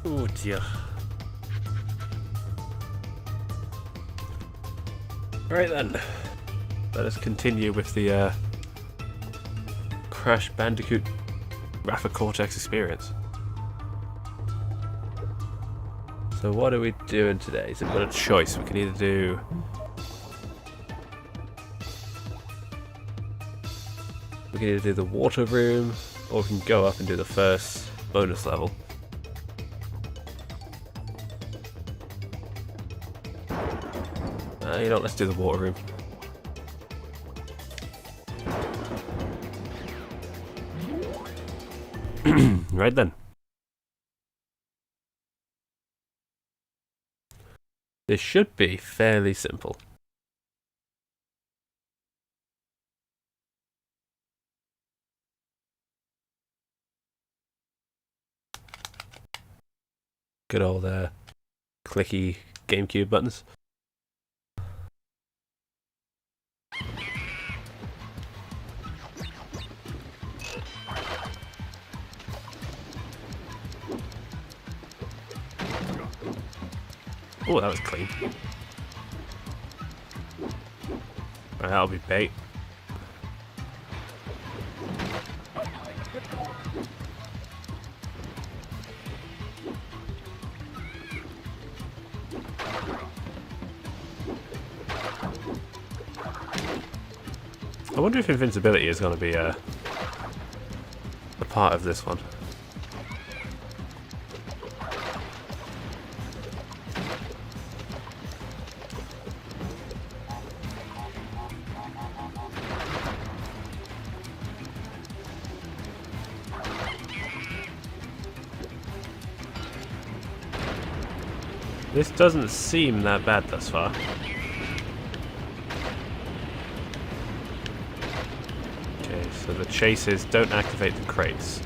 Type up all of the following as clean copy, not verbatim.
Oh dear. Right then, let us continue with the Crash Bandicoot Wrath of Cortex experience. So what are we doing today? So we've got a choice. We can either do the water room, or we can go up and do the first bonus level. You know, let's do the water room. Right then. This should be fairly simple. Good old clicky GameCube buttons. Oh, that was clean. Right, that'll be bait. I wonder if invincibility is going to be a part of this one. This doesn't seem that bad thus far. Okay, so the chases don't activate the crates.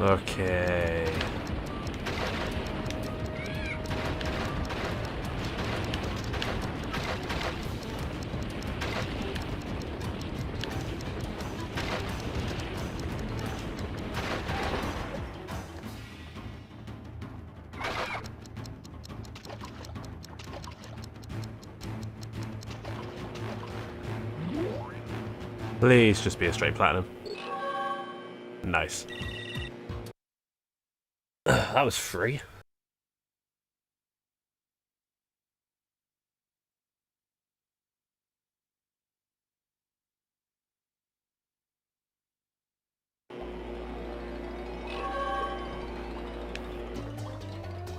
Okay. Please just be a straight platinum. Nice. That was free.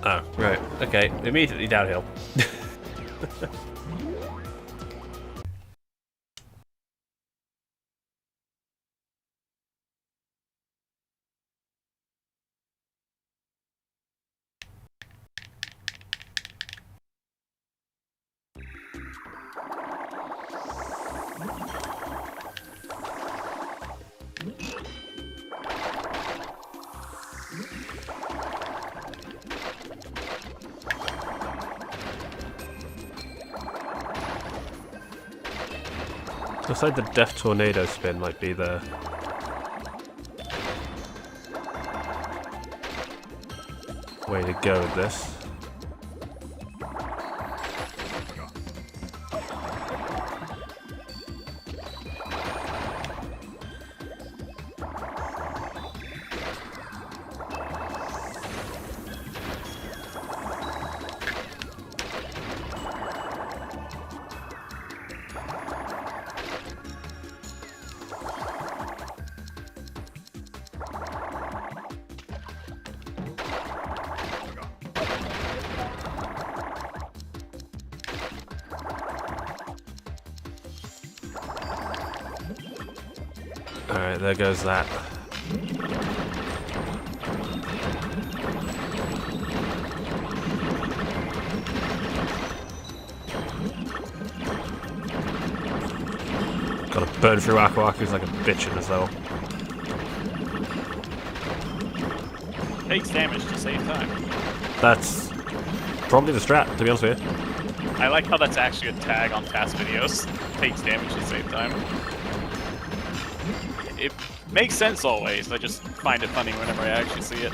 Oh, right. Okay, immediately downhill. Looks like the Death Tornado spin might be the... way to go with this. Alright, there goes that. Gotta burn through Aku Aku's like a bitch in as well. Takes damage to save time. That's probably the strat, to be honest with you. I like how that's actually a tag on past videos. Takes damage to save time. It makes sense always, I just find it funny whenever I actually see it.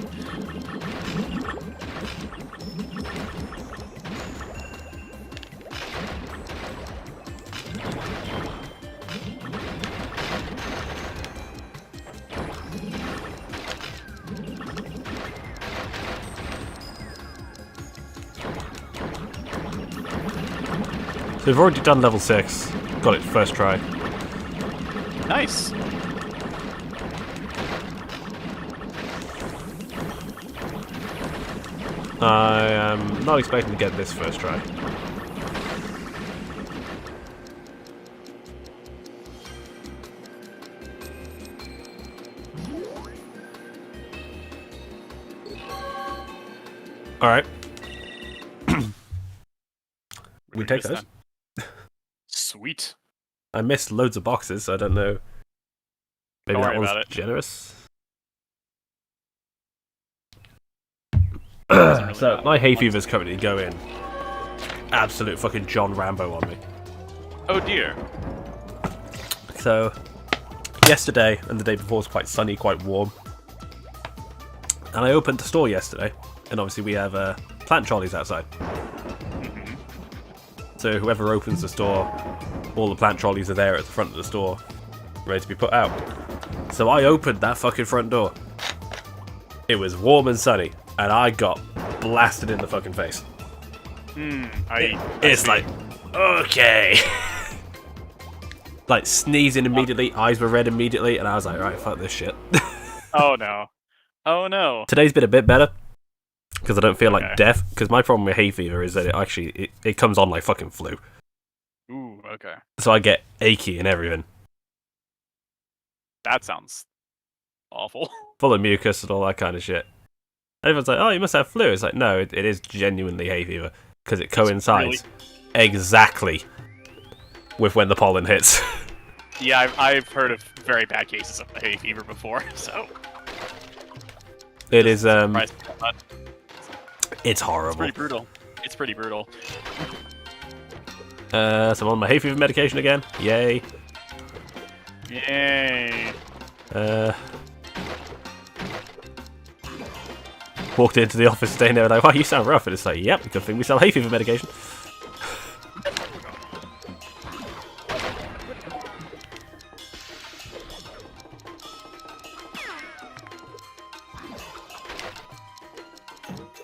So we've already done level 6. Got it first try. Nice! I am not expecting to get this first try. Alright. We take those. Sweet. I missed loads of boxes, so I don't know. Maybe Don't that worry one's about it. generous. Really So matter. my hay fever's currently going absolute fucking John Rambo on me. Oh dear. So yesterday and the day before was quite sunny, quite warm. And I opened the store yesterday, and obviously we have plant trolleys outside. So whoever opens the store, all the plant trolleys are there at the front of the store, ready to be put out. So I opened that fucking front door. It was warm and sunny, and I got blasted in the fucking face. It's like, okay. Like sneezing immediately, eyes were red immediately, and I was like, right, fuck this shit. Oh no. Oh no. Today's been a bit better, because I don't feel like Okay. death, because my problem with hay fever is that it actually, it comes on like fucking flu. Ooh, okay. So I get achy and everything. That sounds awful. Full of mucus and all that kind of shit. Everyone's like, oh, you must have flu. It's like, no, it is genuinely hay fever, because it coincides exactly with when the pollen hits. Yeah, I've heard of very bad cases of the hay fever before, so... It is, surprised about that. it's It's horrible. pretty brutal. It's pretty brutal. So I'm on my hay fever medication again. Yay. Yay. Walked into the office today and they were like, wow, you sound rough. And it's like, yep, good thing we sell hay fever medication.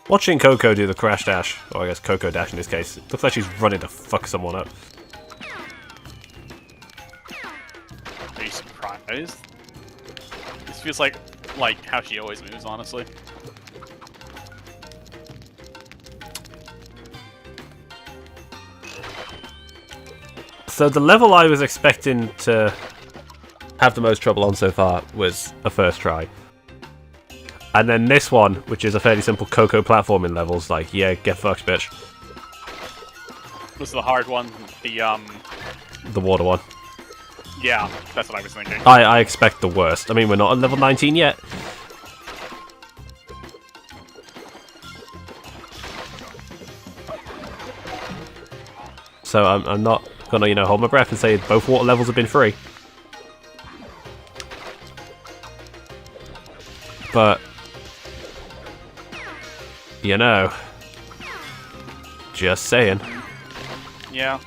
Watching Coco do the crash dash, or I guess Coco dash in this case, it looks like she's running to fuck someone up. Are you surprised? This feels like how she always moves, honestly. So the level I was expecting to have the most trouble on so far was a first try. And then this one, which is a fairly simple Coco platforming levels, like, yeah, get fucked, bitch. This is the hard one. The water one. Yeah, that's what I was thinking. I expect the worst. I mean, we're not on level 19 yet. So I'm not Gonna, you know, hold my breath and say both water levels have been free. But, you know, just saying. Yeah.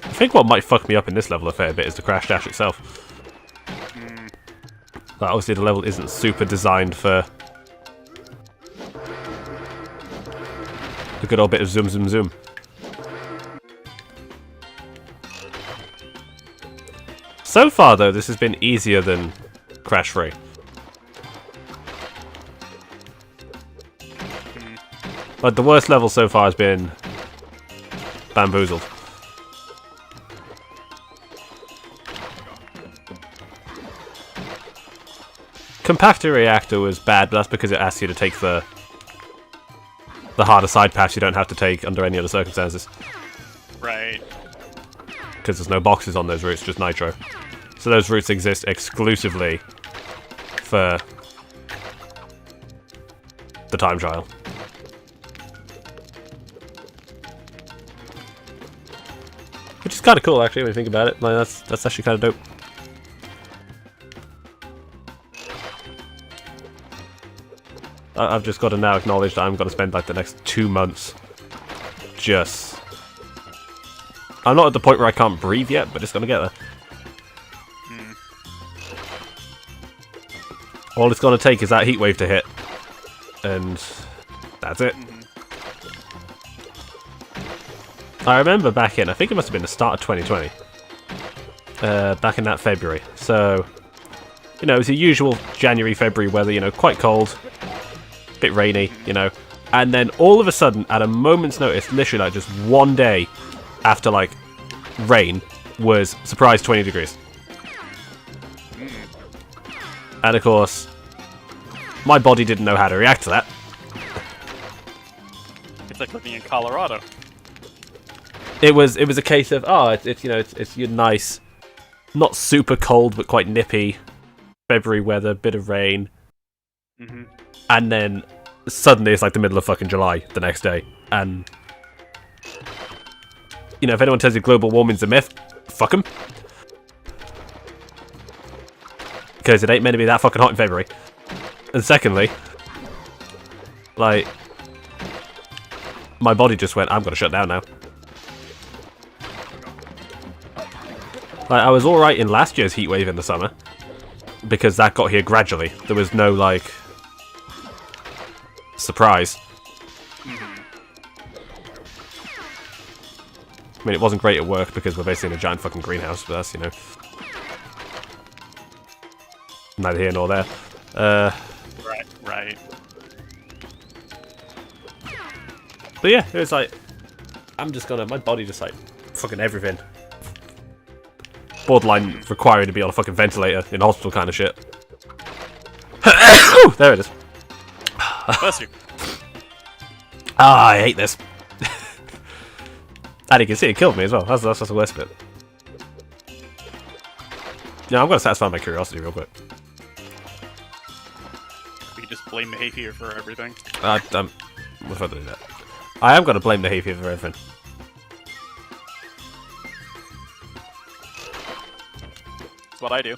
I think what might fuck me up in this level a fair bit is the crash dash itself. Like, obviously the level isn't super designed for a good old bit of zoom zoom zoom. So far though, this has been easier than Crash Free. Like, the worst level so far has been Bamboozled. Compactor Reactor was bad, but that's because it asks you to take the harder side paths you don't have to take under any other circumstances. Right. Because there's no boxes on those routes, just nitro. So those routes exist exclusively for the time trial. Which is kind of cool, actually, when you think about it. Like, that's actually kind of dope. I've just got to now acknowledge that I'm going to spend like the next 2 months just... I'm not at the point where I can't breathe yet, but it's going to get there. All it's going to take is that heat wave to hit. And that's it. I remember back in, I think it must have been the start of 2020. Back in that February. So, you know, it was the usual January, February weather, you know, quite cold. Bit rainy, you know, and then all of a sudden, at a moment's notice, literally like just one day after like rain, was surprise 20 degrees. And of course, my body didn't know how to react to that. It's like living in Colorado. It was a case of, oh, it's you know, it's your nice, not super cold but quite nippy February weather, bit of rain. And then suddenly it's like the middle of fucking July the next day. And, you know, if anyone tells you global warming's a myth, fuck 'em. Because it ain't meant to be that fucking hot in February. And secondly, like, my body just went, I'm gonna shut down now. Like, I was alright in last year's heatwave in the summer. Because that got here gradually. There was no, like, surprise. I mean, it wasn't great at work because we're basically in a giant fucking greenhouse, but that's, you know, neither here nor there. Right. But yeah, it was like, I'm just gonna, my body just like, fucking everything. Borderline requiring to be on a fucking ventilator in hospital kind of shit. There it is. Bless you. Ah, I hate this. And you can see it killed me as well. That's the worst bit. Yeah, I'm gonna satisfy my curiosity real quick. We can just blame the hay fever for everything. What if I do that? I am gonna blame the hay fever for everything. That's what I do.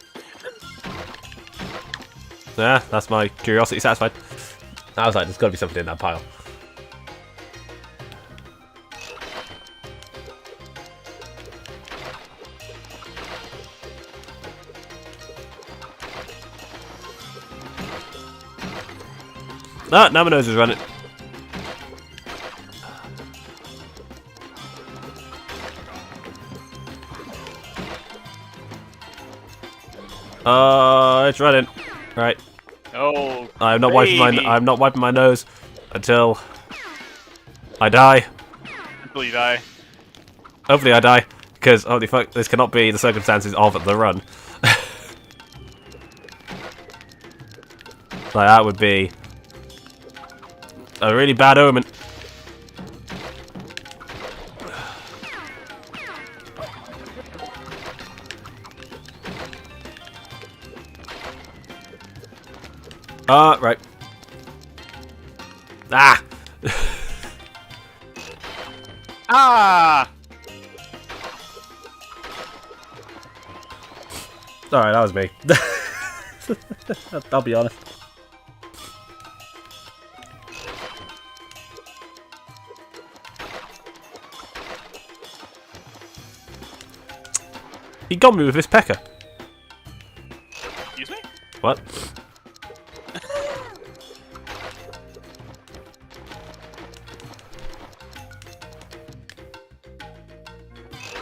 Yeah, that's my curiosity satisfied. I was like, there's gotta be something in that pile. Ah, now my nose is running. It's running. Right. Oh, I'm not wiping my nose until I die. Until you die. Hopefully I die, because holy fuck, this cannot be the circumstances of the run. Like, that would be a really bad omen. Right. Ah! Ah! Alright, that was me. I'll be honest. He got me with his pecker. Excuse me? What?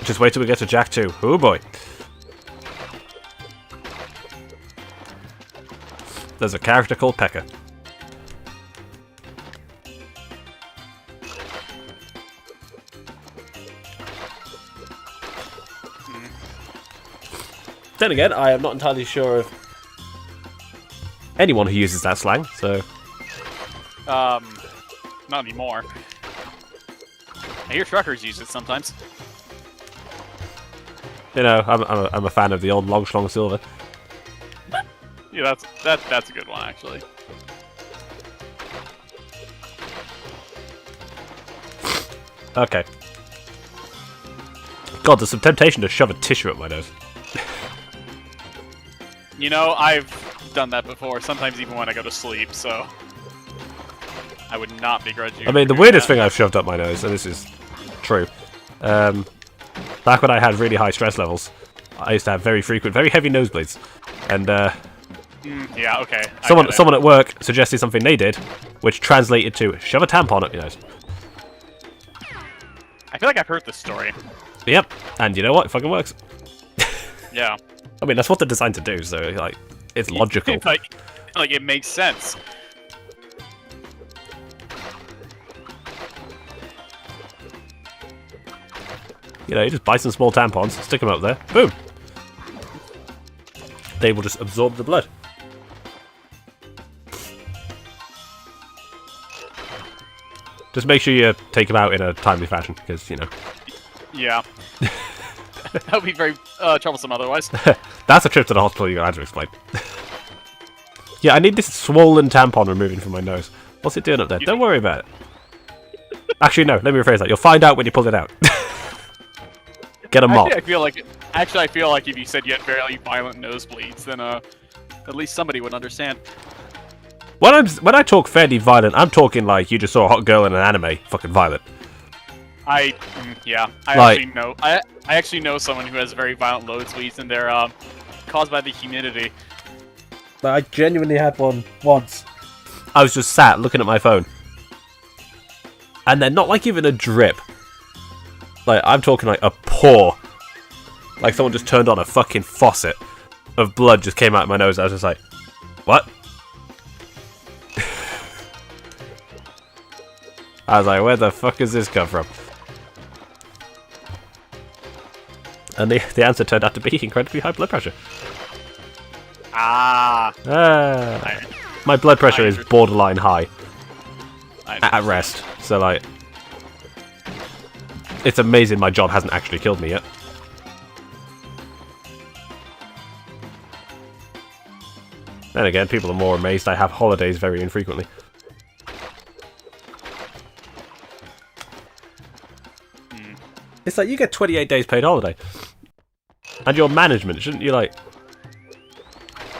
Just wait till we get to Jack 2. Oh boy. There's a character called Pekka. Then again, I am not entirely sure of anyone who uses that slang, so... Not anymore. I hear truckers use it sometimes. You know, I'm a fan of the old long schlong silver. Yeah, that's a good one, actually. Okay. God, there's some temptation to shove a tissue up my nose. You know, I've done that before, sometimes even when I go to sleep, so... I would not begrudge you. I mean, the weirdest thing I've shoved up my nose, and this is true, back when I had really high stress levels, I used to have very frequent, very heavy nosebleeds, and yeah, okay. someone at work suggested something they did, which translated to shove a tampon up your nose. I feel like I've heard this story. Yep, and you know what? It fucking works. Yeah. I mean, that's what they're designed to do, so like, it's logical. like it makes sense. You know, you just buy some small tampons, stick them up there, boom. They will just absorb the blood. Just make sure you take them out in a timely fashion, because, you know. Yeah. That would be very troublesome otherwise. That's a trip to the hospital you're going to have to explain. Yeah, I need this swollen tampon removing from my nose. What's it doing up there? Don't worry about it. Actually, no, let me rephrase that. You'll find out when you pull it out. Get a mop. I feel like if you said you had very violent nosebleeds, then at least somebody would understand. When I talk fairly violent, I'm talking like you just saw a hot girl in an anime. Fucking violent. I Like- actually know. I actually know someone who has very violent nosebleeds, and they're caused by the humidity. I genuinely had one once. I was just sat looking at my phone. And then not like even a drip. Like, I'm talking like a pour. Like someone just turned on a fucking faucet of blood just came out of my nose. I was just like, what? I was like, where the fuck has this come from? And the answer turned out to be incredibly high blood pressure. Ah. My blood pressure is borderline high. I At rest. So, like, it's amazing my job hasn't actually killed me yet. Then again, people are more amazed I have holidays very infrequently. It's like, you get 28 days paid holiday. And your management, shouldn't you, like,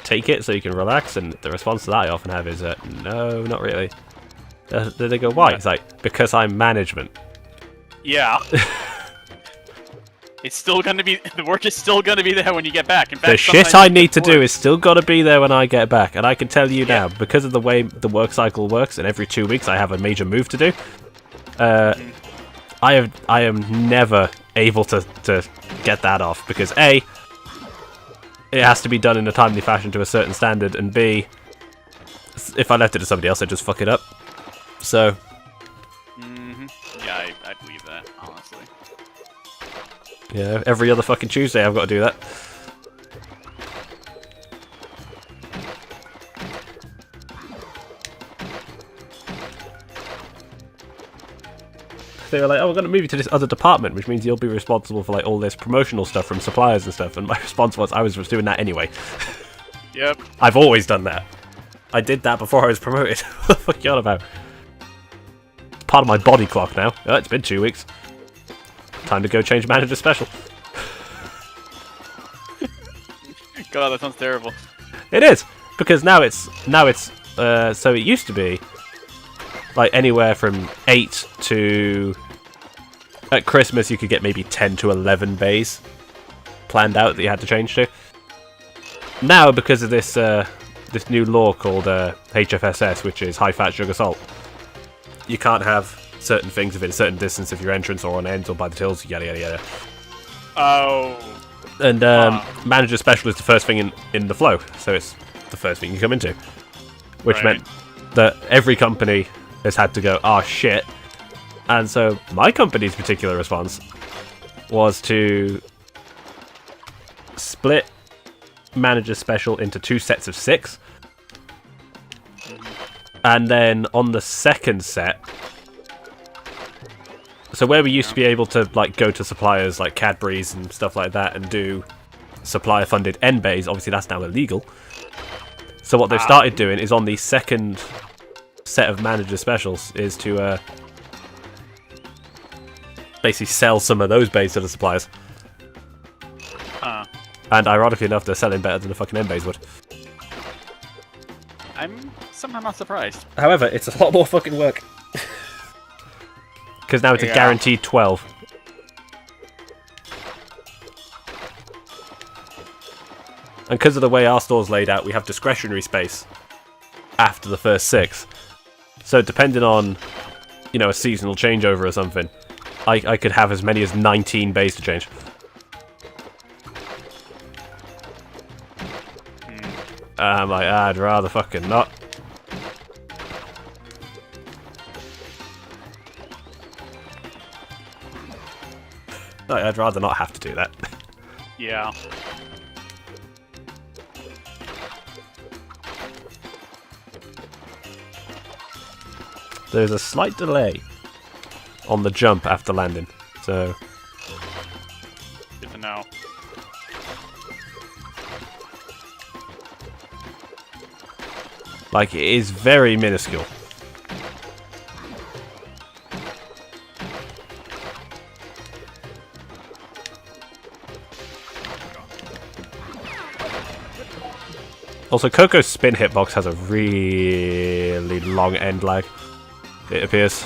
take it so you can relax? And the response to that I often have is, no, not really. Then they go, why? It's like, because I'm management. Yeah. It's still gonna be, the work is still gonna be there when you get back. In fact, The shit I need to do is still got to be there when I get back. And I can tell you now, because of the way the work cycle works, and every 2 weeks I have a major move to do, I am never able to get that off. Because A, it has to be done in a timely fashion to a certain standard, and B, if I left it to somebody else, I'd just fuck it up. So... Yeah, I believe that, honestly. Yeah, every other fucking Tuesday I've got to do that. they were like, "Oh, we're going to move you to this other department, which means you'll be responsible for like all this promotional stuff from suppliers and stuff." And my response was, "I was just doing that anyway." Yep. I've always done that. I did that before I was promoted. What the fuck are you on about? It's part of my body clock now. Oh, it's been 2 weeks. Time to go change manager special. God, that sounds terrible. It is, because now it's so it used to be like anywhere from 8 to at Christmas you could get maybe 10 to 11 bays planned out that you had to change to. Now, because of this this new law called HFSS, which is high fat sugar salt, you can't have certain things within a certain distance of your entrance or on ends or by the tills, yada yada yada. Oh. And manager special is the first thing in the flow, so it's the first thing you come into, which meant that every company has had to go, "Oh shit," and so my company's particular response was to split manager special into 2 sets of 6, and then on the second set, so where we used to be able to like go to suppliers like Cadbury's and stuff like that and do supplier funded end bays, obviously that's now illegal. So what they've started doing is on the second set of manager specials is to basically sell some of those bays to the suppliers. And ironically enough, they're selling better than the fucking end bays would. I'm somehow not surprised. However, it's a lot more fucking work. Because now it's a guaranteed 12. And because of the way our store's laid out, we have discretionary space after the first 6. So depending on, you know, a seasonal changeover or something, I could have as many as 19 bays to change. I'm like, I'd rather fucking not. I'd rather not have to do that. Yeah. There's a slight delay on the jump after landing, so... Good to know. Like, it is very minuscule. Also, Coco's spin hitbox has a really long end lag, it appears.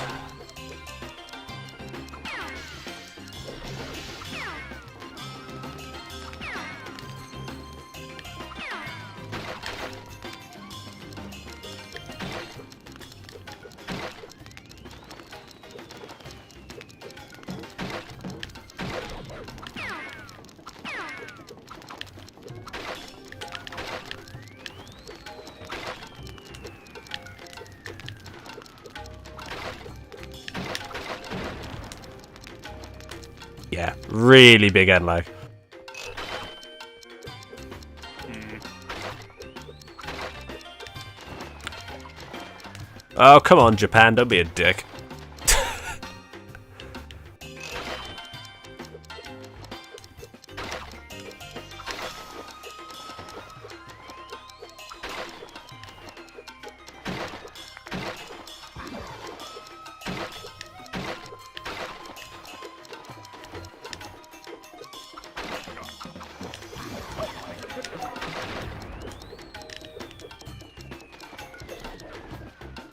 Yeah, really big end lag. Oh, come on, Japan, don't be a dick.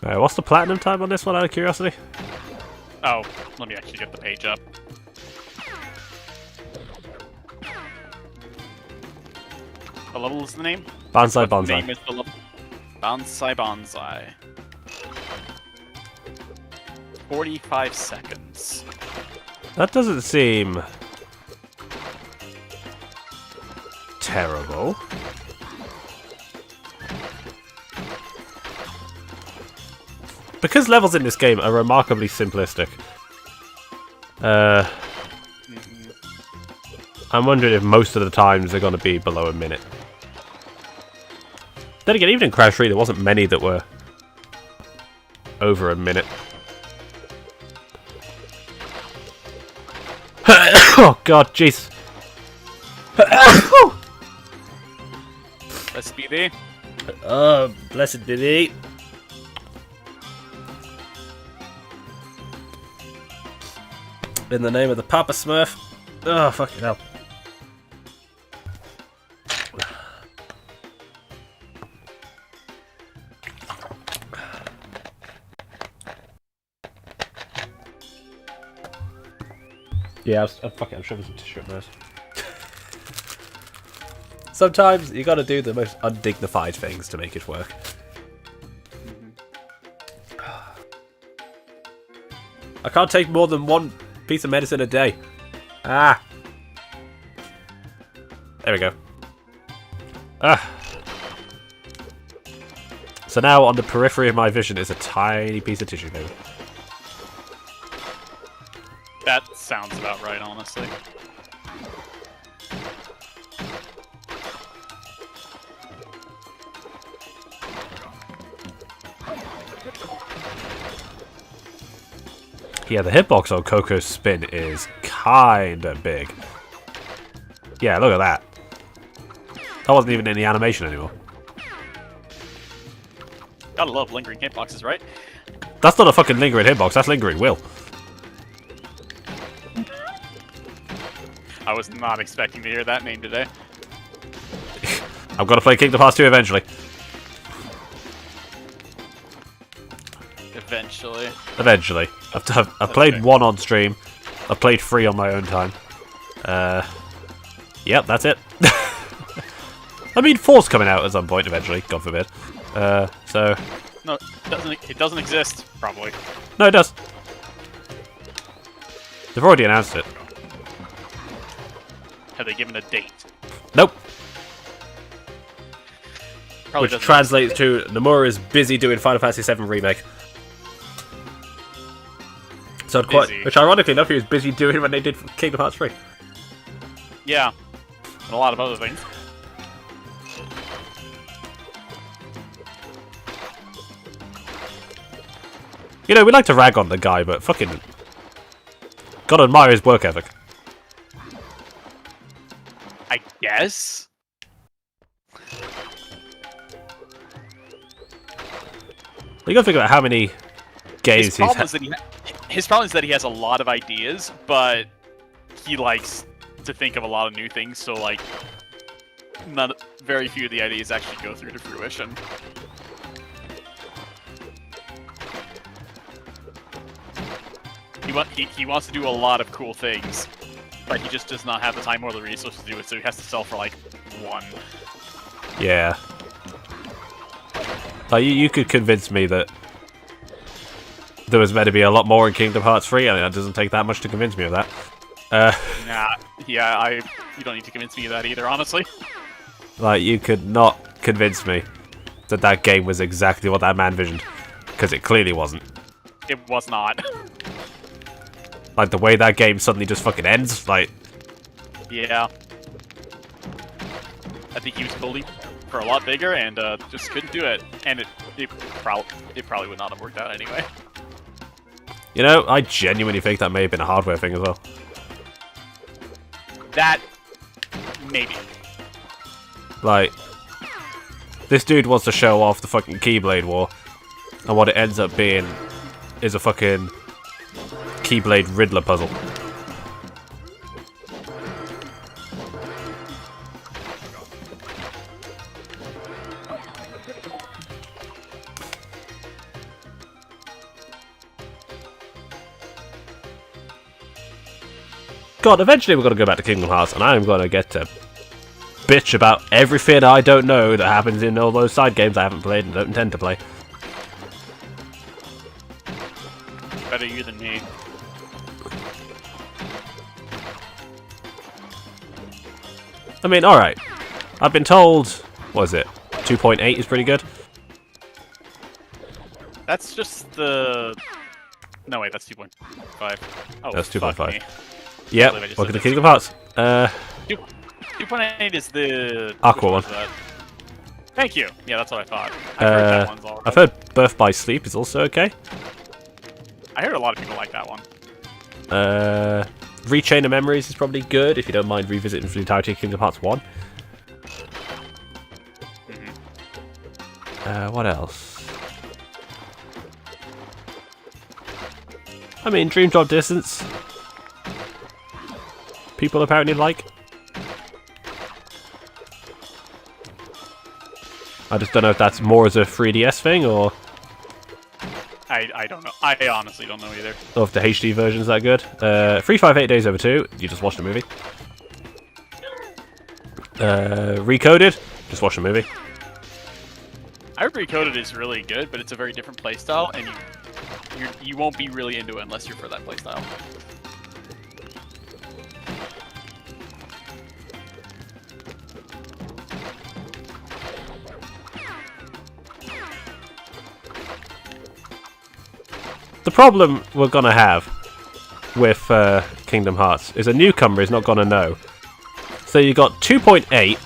Alright, what's the platinum time on this one, out of curiosity? Oh, let me actually get the page up. What level is the name? Bonsai What Bonsai. name is the level? Bonsai Bonsai. 45 seconds. That doesn't seem... terrible. Because levels in this game are remarkably simplistic, I'm wondering if most of the times they're going to be below a minute. Then again, even in Crash 3, there wasn't many that were over a minute. Oh god, jeez. Let's be there. Oh, blessed be thee. In the name of the Papa Smurf. Oh, fucking hell. Yeah, I'm shoving some tissue up my nose. Sometimes you gotta do the most undignified things to make it work. I can't take more than one piece of medicine a day. Ah! There we go. Ah! So now on the periphery of my vision is a tiny piece of tissue paper. That sounds about right, honestly. Yeah, the hitbox on Coco's spin is kinda big. Yeah, look at that. That wasn't even in the animation anymore. Gotta love lingering hitboxes, right? That's not a fucking lingering hitbox, that's lingering will. I was not expecting to hear that name today. I'm gonna play Kingdom Hearts 2 eventually. Eventually. Eventually. I've played one on stream. I've played 3 on my own time. Yep, that's it. I mean, 4's coming out at some point eventually, God forbid. So... No, it doesn't exist, probably. No, it does. They've already announced it. Have they given a date? Nope. Probably Which translates to Nomura is busy doing Final Fantasy VII Remake. So which ironically enough, he was busy doing when they did Kingdom Hearts 3. Yeah. And a lot of other things. You know, we like to rag on the guy, but fucking... gotta admire his work ethic. I guess? You gotta think about how many games his problem is that he has a lot of ideas, but he likes to think of a lot of new things, so like very few of the ideas actually go through to fruition. He wants to do a lot of cool things, but he just does not have the time or the resources to do it, so he has to sell for like one. Yeah. Like, you could convince me that there was meant to be a lot more in Kingdom Hearts 3, and it doesn't take that much to convince me of that. Nah, yeah, you don't need to convince me of that either, honestly. Like, you could not convince me that that game was exactly what that man visioned, because it clearly wasn't. It was not. Like, the way that game suddenly just fucking ends, like... Yeah. I think he was building for a lot bigger and just couldn't do it. And it probably would not have worked out anyway. You know, I genuinely think that may have been a hardware thing as well. That... maybe. Like, this dude wants to show off the fucking Keyblade War, and what it ends up being is a fucking Keyblade Riddler puzzle. God, eventually we're going to go back to Kingdom Hearts, and I'm going to get to bitch about everything I don't know that happens in all those side games I haven't played and don't intend to play. Better you than me. I mean, alright. I've been told, what is it, 2.8 is pretty good? That's just the... No, wait, that's 2.5. Oh, That's 2.5. I Yep, believe I just welcome to said Kingdom Hearts. 2.8 is the... Aqua which one. is that? Thank you. Yeah, that's what I thought. I've heard that one's all right. I've heard Birth by Sleep is also okay. I heard a lot of people like that one. Rechain of Memories is probably good if you don't mind revisiting for the entirety of Kingdom Hearts 1. What else? I mean, Dream Drop Distance. People apparently like. I just don't know if that's more as a 3DS thing or... I don't know. I honestly don't know either. Or if the HD version's that good. 358 Days Over 2, you just watched the movie. Recoded, just watch the movie. I heard Recoded is really good, but it's a very different playstyle, and you won't be really into it unless you're for that playstyle. The problem we're gonna have with Kingdom Hearts is a newcomer is not gonna know. So you got 2.8,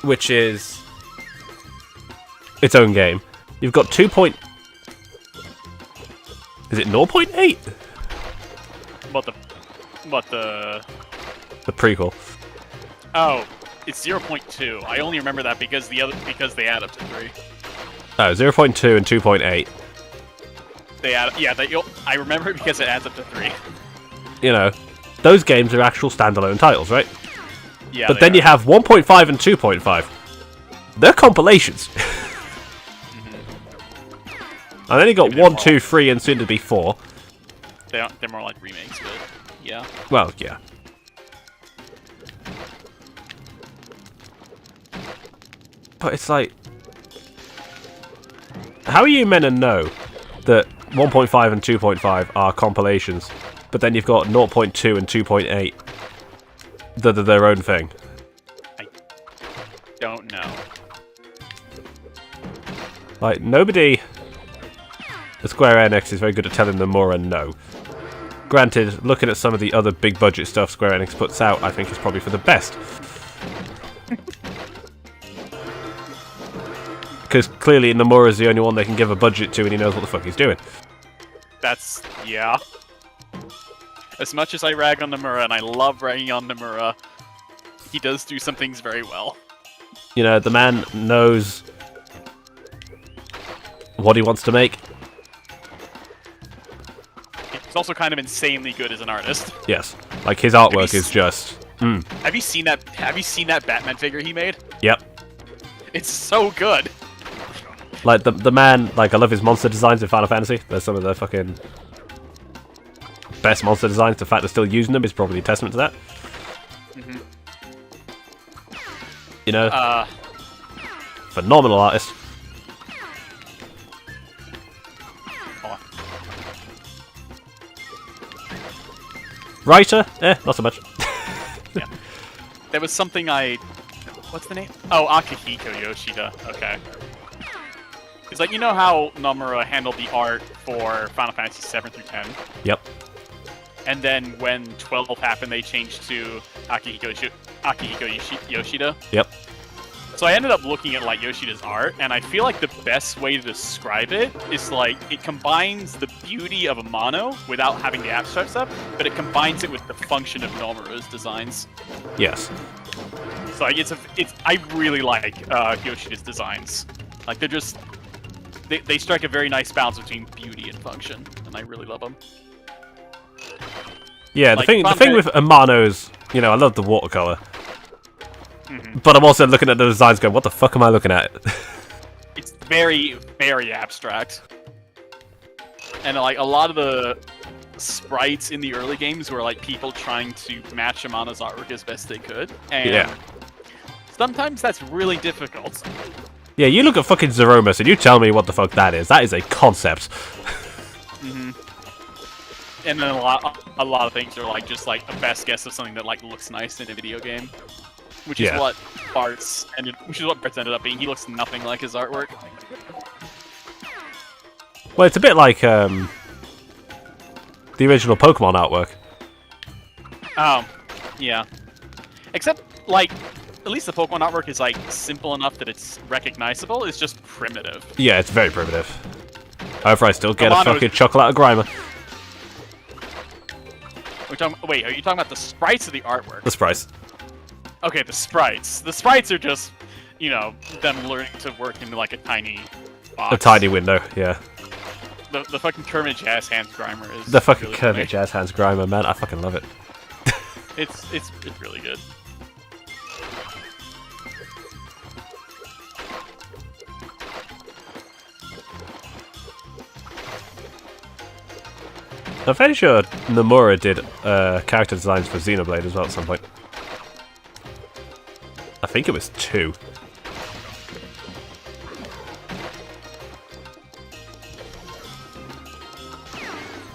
which is its own game. You've got 2. Is it 0.8? What the prequel. Oh, it's 0.2. I only remember that because they add up to 3. Oh, 0.2 and 2.8. They add, yeah. I remember it because it adds up to 3. You know, those games are actual standalone titles, right? Yeah. But then you have 1.5 and 2.5. They're compilations. And then you got 1, 2, 3, and soon to be 4. They're more like remakes, but yeah. Well, yeah. But it's like, how are you meant to know that 1.5 and 2.5 are compilations, but then you've got 0.2 and 2.8 that are their own thing? I don't know. Like, nobody at Square Enix is very good at telling them more and no. Granted, looking at some of the other big budget stuff Square Enix puts out, I think is probably for the best. Because clearly Nomura's the only one they can give a budget to and he knows what the fuck he's doing. That's, yeah. As much as I rag on Nomura, and I love ragging on Nomura, he does do some things very well. You know, the man knows what he wants to make. He's also kind of insanely good as an artist. Yes. Like, his artwork is just... Have you seen that Batman figure he made? Yep. It's so good. Like, the man... Like, I love his monster designs in Final Fantasy. They're some of the fucking best monster designs. The fact they're still using them is probably a testament to that. You know? Phenomenal artist. Writer? Not so much. Yeah. There was something what's the name? Oh, Akihiko Yoshida. Okay. It's like, you know how Nomura handled the art for Final Fantasy 7 through 10? Yep. And then when 12 happened, they changed to Akihiko Yoshida? Yep. So I ended up looking at, like, Yoshida's art, and I feel like the best way to describe it is, like, it combines the beauty of Amano without having the abstract stuff, but it combines it with the function of Nomura's designs. Yes. So I really like Yoshida's designs. Like, they're just... They strike a very nice balance between beauty and function, and I really love them. Yeah, like, the thing with Amano's, you know, I love the watercolor. But I'm also looking at the designs going, what the fuck am I looking at? It's very, very abstract. And like a lot of the sprites in the early games were like people trying to match Amano's artwork as best they could. And sometimes that's really difficult. Yeah, you look at fucking Zeromus and you tell me what the fuck that is. That is a concept. And then a lot of things are like just like a best guess of something that like looks nice in a video game. Which is what Bart's ended up being. He looks nothing like his artwork. Well, it's a bit like the original Pokemon artwork. Yeah. Except, like, at least the Pokemon artwork is like simple enough that it's recognizable. It's just primitive. Yeah, it's very primitive. However, I still get a fucking chocolate Grimer. Wait, are you talking about the sprites or the artwork? The sprites. Okay, the sprites. The sprites are just, you know, them learning to work in like a tiny box. A tiny window, yeah. The fucking Kermit Jazz Hands Grimer is The fucking really Kermit funny. Jazz Hands Grimer, man. I fucking love it. It's really good. I'm fairly sure Nomura did character designs for Xenoblade as well at some point. I think it was 2.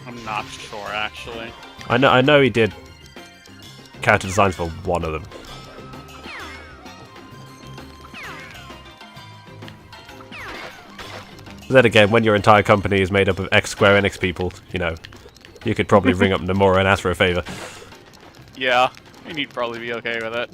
I'm not sure actually. I know he did character designs for one of them. But then again, when your entire company is made up of ex-Square Enix people, you know, you could probably ring up Nomura and ask for a favor. Yeah, and he'd probably be okay with it.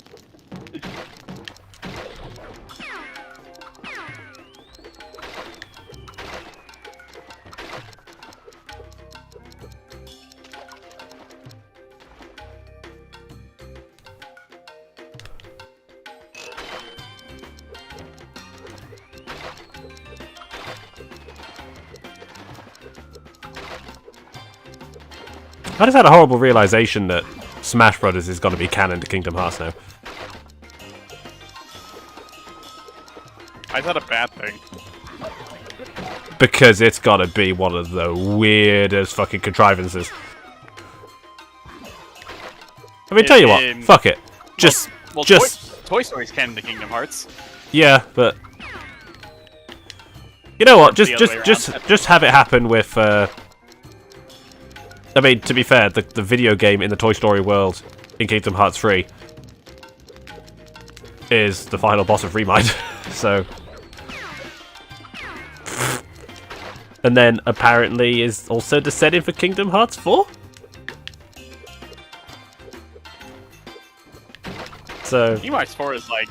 I just had a horrible realization that Smash Brothers is going to be canon to Kingdom Hearts now. I thought a bad thing. Because it's got to be one of the weirdest fucking contrivances. I mean, tell you what, fuck it. Just, Toy Story's canon to Kingdom Hearts. Yeah, but you know what? The other way Just have it happen with. I mean, to be fair, the video game in the Toy Story world in Kingdom Hearts 3 is the final boss of Remind, so. And then apparently is also the setting for Kingdom Hearts 4. So. Kingdom Hearts 4 is like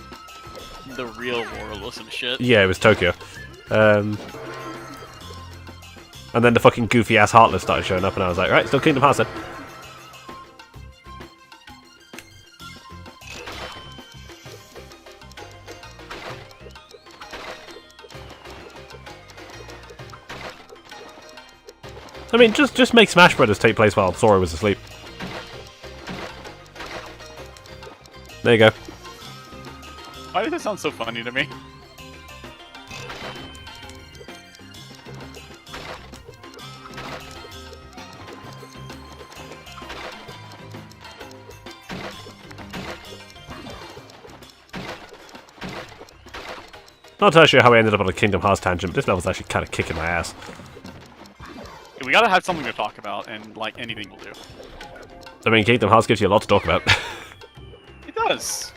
the real world or some shit. Yeah, it was Tokyo. And then the fucking goofy ass Heartless started showing up, and I was like, right, still Kingdom Hearts then. I mean, just make Smash Brothers take place while Sora was asleep. There you go. Why does that sound so funny to me? Not entirely sure how I ended up on a Kingdom Hearts tangent, but this level's actually kind of kicking my ass. We gotta have something to talk about, and like anything will do. I mean, Kingdom Hearts gives you a lot to talk about. It does.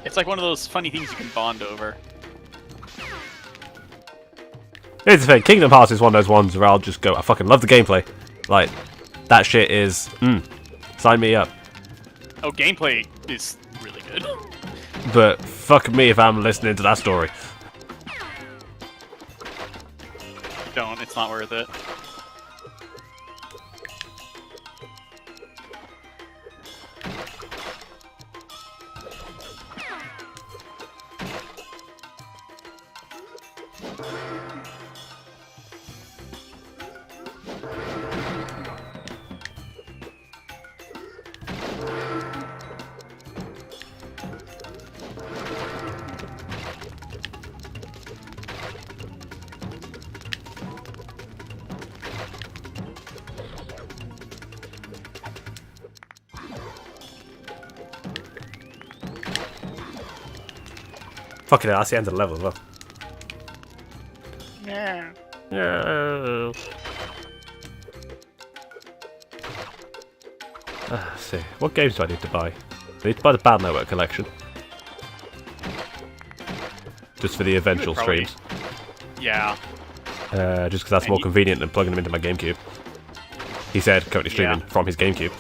It's like one of those funny things you can bond over. Here's the thing, Kingdom Hearts is one of those ones where I'll just go, I fucking love the gameplay. Like, that shit is, sign me up. Oh, gameplay is really good. But fuck me if I'm listening to that story. Don't, it's not worth it. Fucking hell, that's the end of the level as well. Yeah. Yeah. Let's see. What games do I need to buy? I need to buy the Battle Network collection. Just for the eventual streams. Yeah. Just because that's more convenient than plugging them into my GameCube. He said, currently streaming from his GameCube.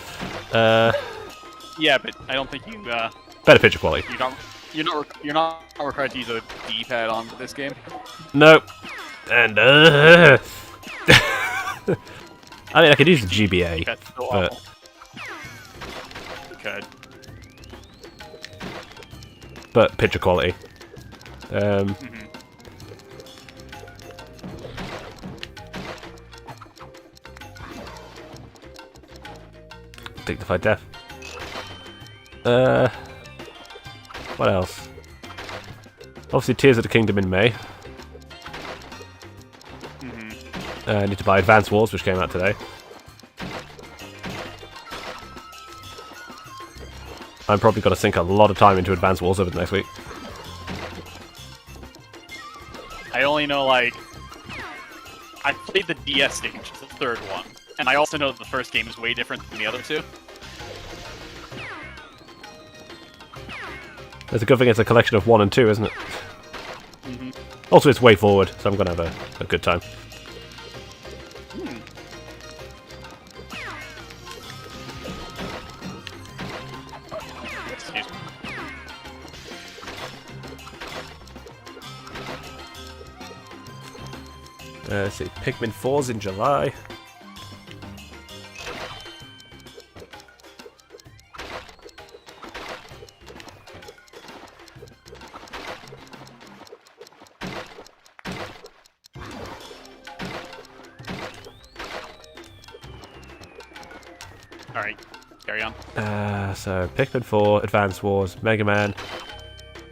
Yeah, but I don't think you. Better picture quality. You're not required to use a D-pad on this game. Nope. And I mean, I could use the GBA, That's so but awful. You could. picture quality. Dignified death. What else? Obviously, Tears of the Kingdom in May. I need to buy Advance Wars, which came out today. I'm probably going to sink a lot of time into Advance Wars over the next week. I only know, like... I played the DS stage, the third one. And I also know that the first game is way different than the other two. There's a good thing it's a collection of 1 and 2, isn't it? Also, it's way forward, so I'm going to have a good time. Excuse me. Let's see, Pikmin 4's in July. Alright, carry on. So Pikmin 4, Advance Wars, Mega Man.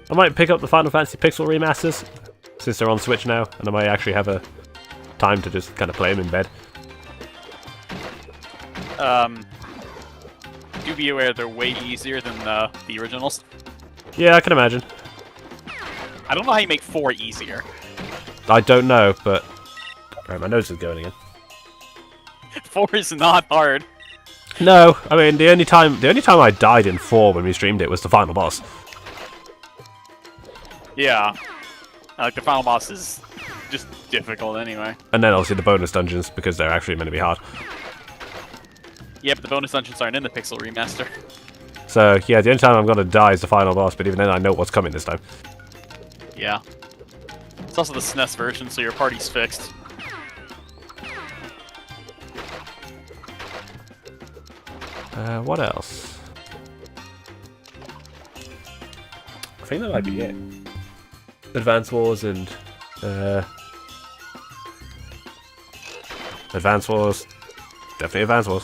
I might pick up the Final Fantasy Pixel remasters, since they're on Switch now, and I might actually have a time to just kind of play them in bed. Do be aware they're way easier than the originals. Yeah, I can imagine. I don't know how you make 4 easier. I don't know, but... Right, my nose is going again. 4 is not hard. No, I mean, the only time I died in 4 when we streamed it was the final boss. Yeah. Like, the final boss is just difficult anyway. And then obviously the bonus dungeons, because they're actually meant to be hard. Yeah, but the bonus dungeons aren't in the Pixel Remaster. So, yeah, the only time I'm going to die is the final boss, but even then I know what's coming this time. Yeah. It's also the SNES version, so your party's fixed. What else? I think that might be it. Advance Wars and... Advance Wars. Definitely Advance Wars.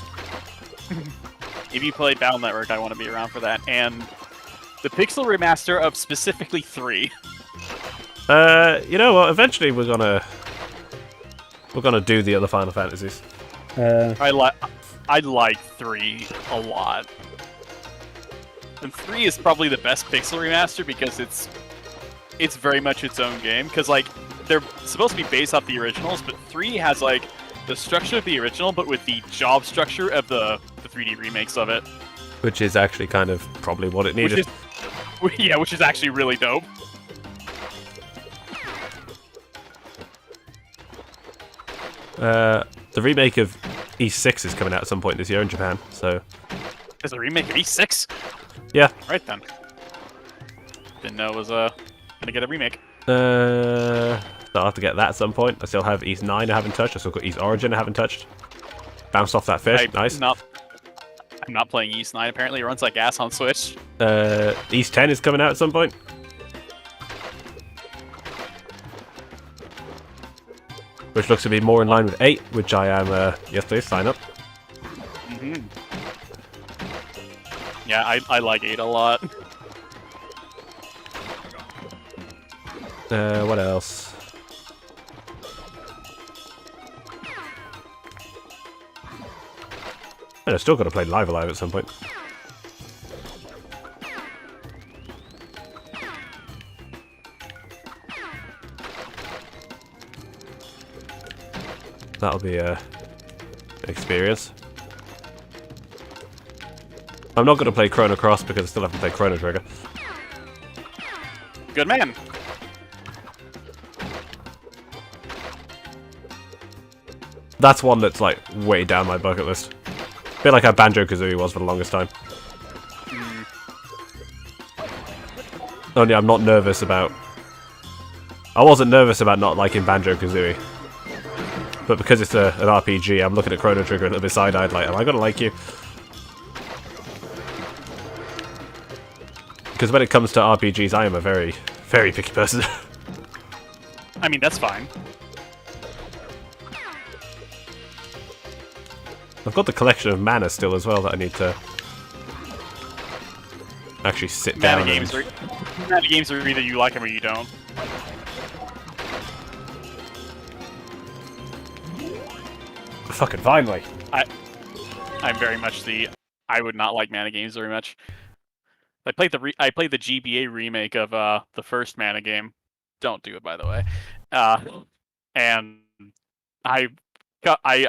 If you play Battle Network, I want to be around for that. And the Pixel Remaster of specifically 3. You know what? Eventually we're gonna do the other Final Fantasies. I like 3 a lot. And 3 is probably the best Pixel Remaster because it's very much its own game. Because, like, they're supposed to be based off the originals, but 3 has, like, the structure of the original, but with the job structure of the 3D remakes of it. Which is actually kind of probably what it needed. Which is actually really dope. The remake of E6 is coming out at some point this year in Japan, so... There's a remake of E6? Yeah. Right then. Didn't know it was gonna get a remake. I'll have to get that at some point. I still have East 9 I haven't touched. I still got East Origin I haven't touched. Bounced off that fish. Nice. I'm not playing East 9. Apparently it runs like ass on Switch. East 10 is coming out at some point. Which looks to be more in line with 8, which I am, yes please, sign up. Yeah, I like 8 a lot. What else? And I've still got to play Live Alive at some point. That'll be an experience. I'm not going to play Chrono Cross because I still haven't played Chrono Trigger. Good man. That's one that's like way down my bucket list. A bit like how Banjo-Kazooie was for the longest time. Only I'm not nervous about... I wasn't nervous about not liking Banjo-Kazooie. but because it's an RPG, I'm looking at Chrono Trigger a little bit side-eyed, like, am I gonna like you? Because when it comes to RPGs, I am a very, very picky person. I mean, that's fine. I've got the collection of mana still as well that I need to actually sit down. Mana games are either you like them or you don't. Fucking finally. I'm very much I would not like mana games very much. I played the GBA remake of the first mana game. Don't do it, by the way. And I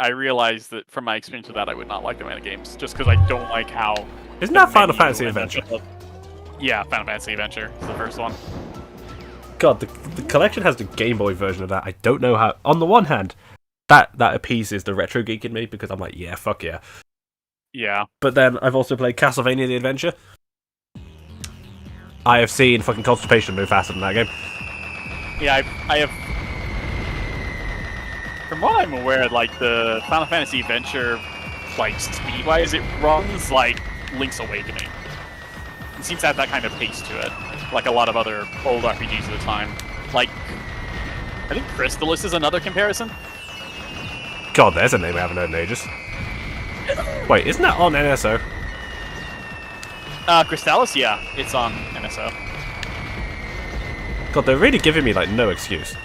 realized that from my experience with that, I would not like the mana games just because I don't like how. Isn't that Final Fantasy Adventure? Yeah, Final Fantasy Adventure is the first one. God, the collection has the Game Boy version of that. I don't know how. On the one hand, that appeases the retro geek in me because I'm like, yeah, fuck yeah. Yeah. But then I've also played Castlevania: The Adventure. I have seen fucking Constipation move faster than that game. Yeah, I have. From what I'm aware, like the Final Fantasy Adventure, like speed-wise, it runs like Link's Awakening. It seems to have that kind of pace to it, like a lot of other old RPGs at the time. Like, I think Crystalis is another comparison. God, there's a name I haven't heard in ages. Wait, isn't that on NSO? Crystalis, yeah, it's on NSO. God, they're really giving me like no excuse.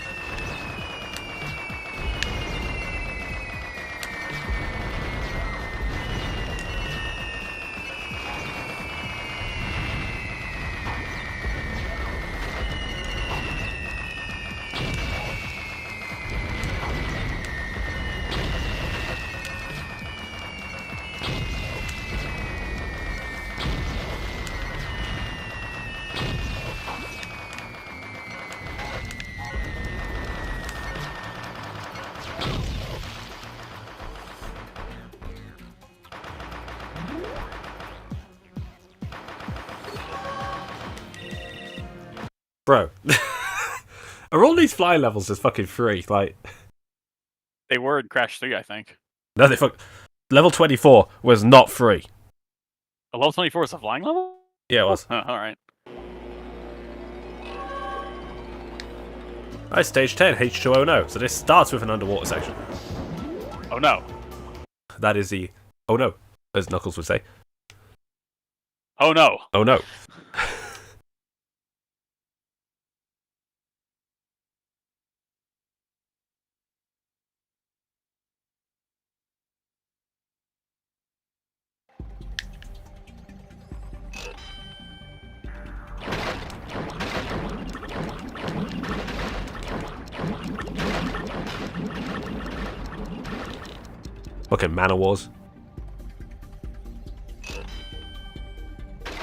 Bro, are all these flying levels just fucking free? Like, They were in Crash 3, I think. no, they fuck. Level 24 was not free. A level 24 is a flying level? Yeah, it was. Alright. Alright, stage 10, H2O no. So this starts with an underwater section. Oh no. That is the oh no, as Knuckles would say. Oh no. Oh no. Okay, Mana Wars.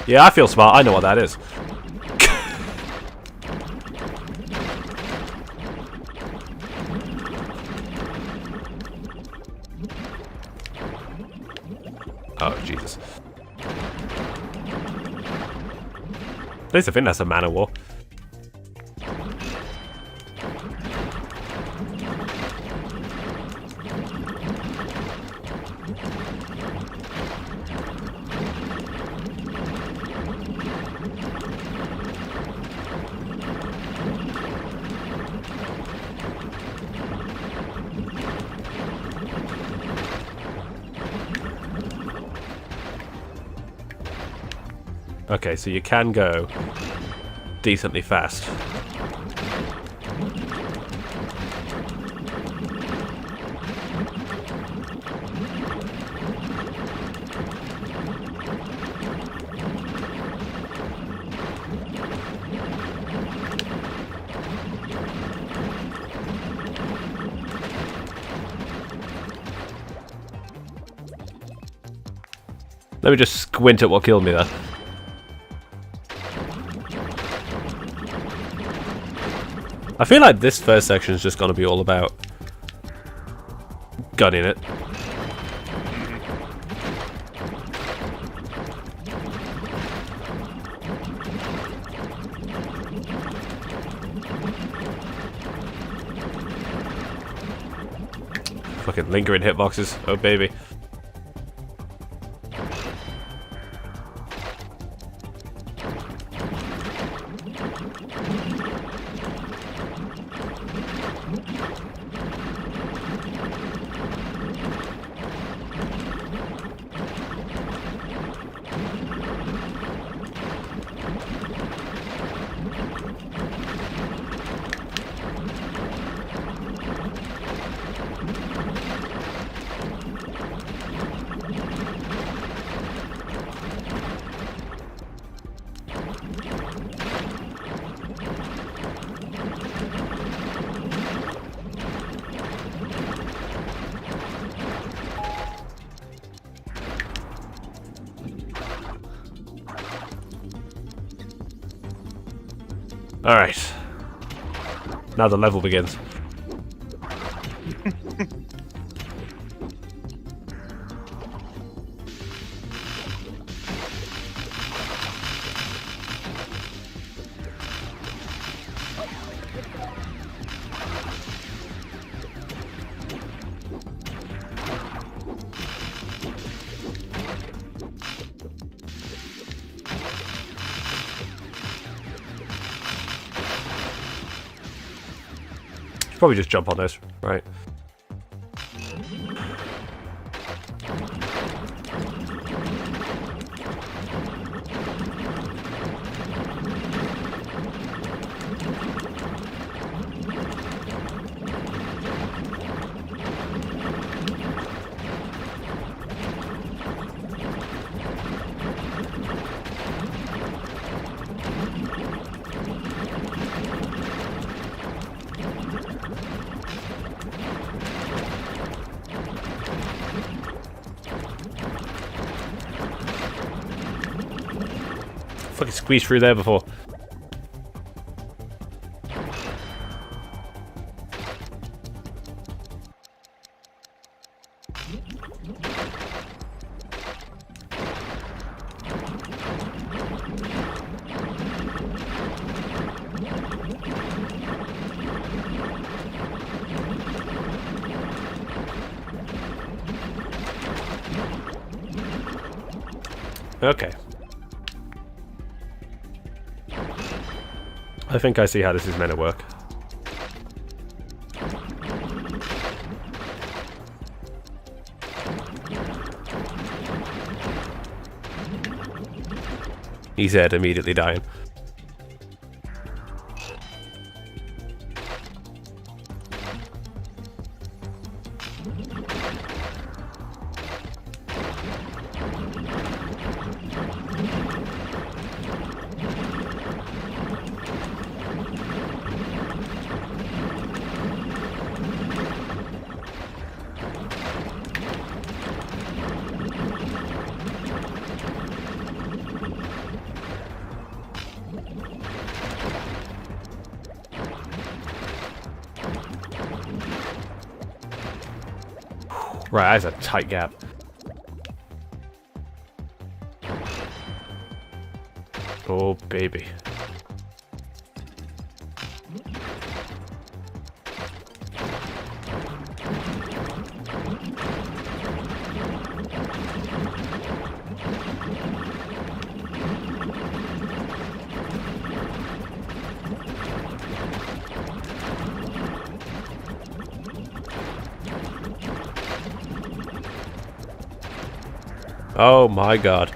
Yeah, I feel smart. I know what that is. Oh, Jesus. At least I think that's a Mana War. Okay, so you can go decently fast. Let me just squint at what killed me there. I feel like this first section is just going to be all about gunning it. Fucking lingering hitboxes. Oh, baby. Alright. Now the level begins. Probably just jump on this, right? Fucking squeezed through there before. Okay. I think I see how this is meant to work. He's dead, immediately dying. Right, that's a tight gap. Oh, baby. Oh my god.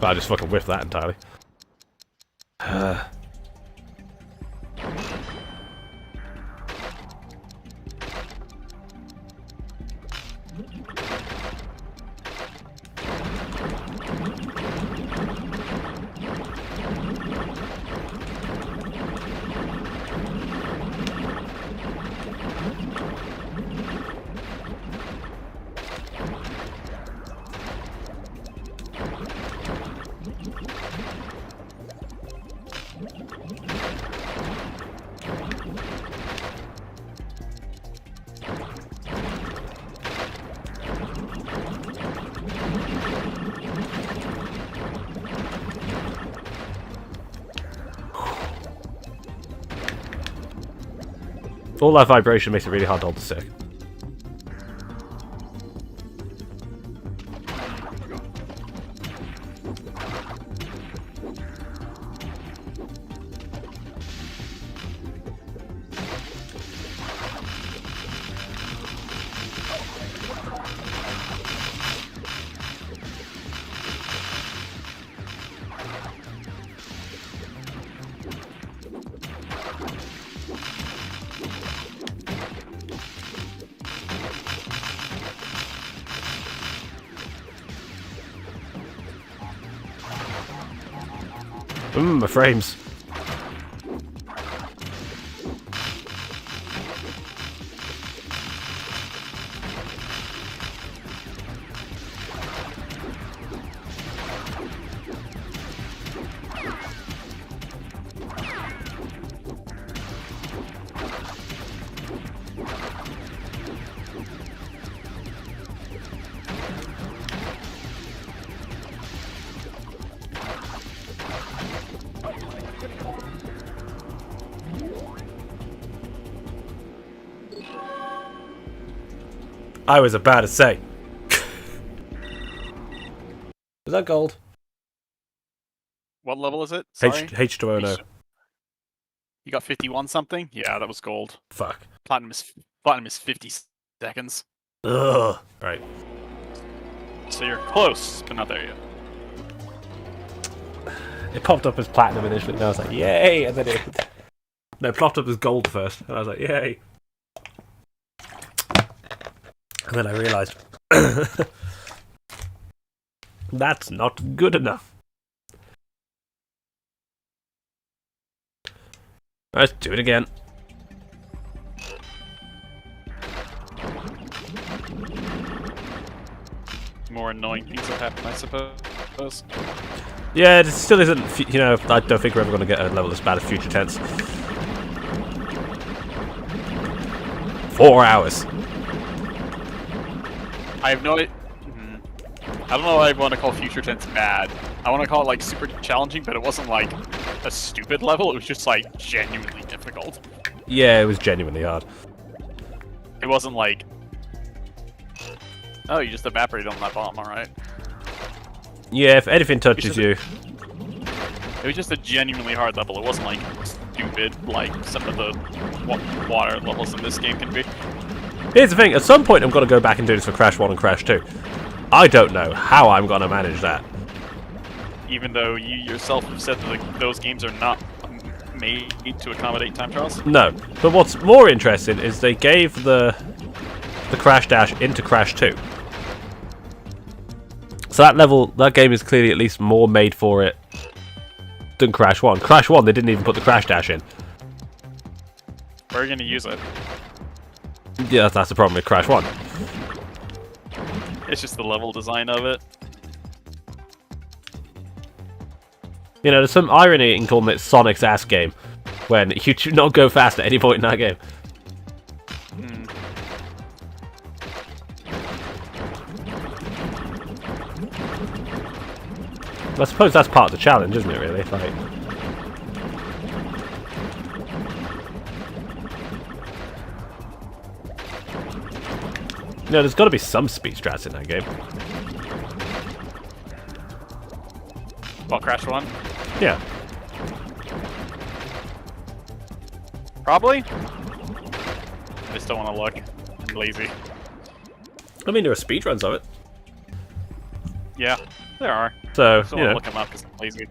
I just fucking whiffed that entirely. All that vibration makes it really hard to hold the stick. My frames. I was about to say. Is that gold? What level is it? Sorry. H2O. You got 51 something? Yeah, that was gold. Fuck. Platinum is 50 seconds. Ugh. Right. So you're close, but not there yet. It popped up as platinum initially, and I was like, yay! And then it popped up as gold first, and I was like, yay! And then I realised that's not good enough. Let's do it again. More annoying things have happened, I suppose. Yeah, it still isn't, you know, I don't think we're ever going to get a level as bad as Future Tense. 4 hours. I have no idea. I don't know what I want to call Future Tense bad. I want to call it like super challenging, but it wasn't like a stupid level. It was just like genuinely difficult. Yeah, it was genuinely hard. It wasn't like, oh, you just evaporated on that bomb, alright. Yeah, if anything touches you. It was just a genuinely hard level. It wasn't like stupid like some of the water levels in this game can be. Here's the thing, at some point I'm going to go back and do this for Crash 1 and Crash 2. I don't know how I'm going to manage that. Even though you yourself have said that those games are not made to accommodate time trials? No, but what's more interesting is they gave the Crash Dash into Crash 2. So that game is clearly at least more made for it than Crash 1. Crash 1, they didn't even put the Crash Dash in. Where are you going to use it? Yeah, that's the problem with Crash 1. It's just the level design of it. You know, there's some irony in calling it Sonic's ass game, when you do not go fast at any point in that game. I suppose that's part of the challenge, isn't it, really? Like, you know, there's got to be some speed strats in that game. Well, Crash 1? Yeah. Probably? I just don't want to look. I'm lazy. I mean, there are speedruns of it. Yeah, there are. So, I still you want know. to look them up because I'm lazy.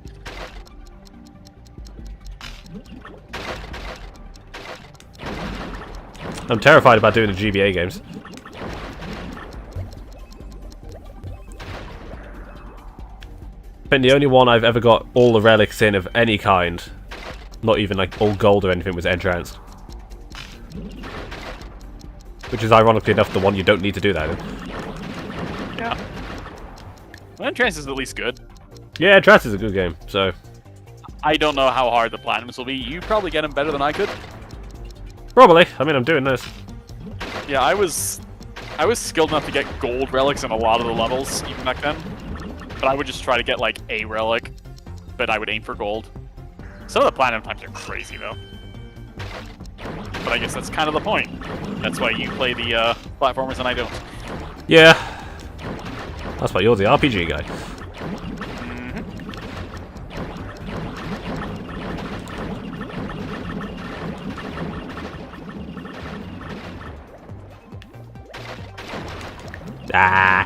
I'm terrified about doing the GBA games. But the only one I've ever got all the relics in of any kind, not even like all gold or anything, was Entranced. Which is ironically enough the one you don't need to do that in. Yeah. Well, Entrance is at least good. Yeah, Entranced is a good game, so... I don't know how hard the Platinums will be. You probably get them better than I could. Probably. I mean, I'm doing this. Yeah, I was skilled enough to get gold relics in a lot of the levels, even back then. But I would just try to get, like, a relic, but I would aim for gold. Some of the Platinum times are crazy, though. But I guess that's kind of the point. That's why you play the platformers and I don't. Yeah. That's why you're the RPG guy. Ah.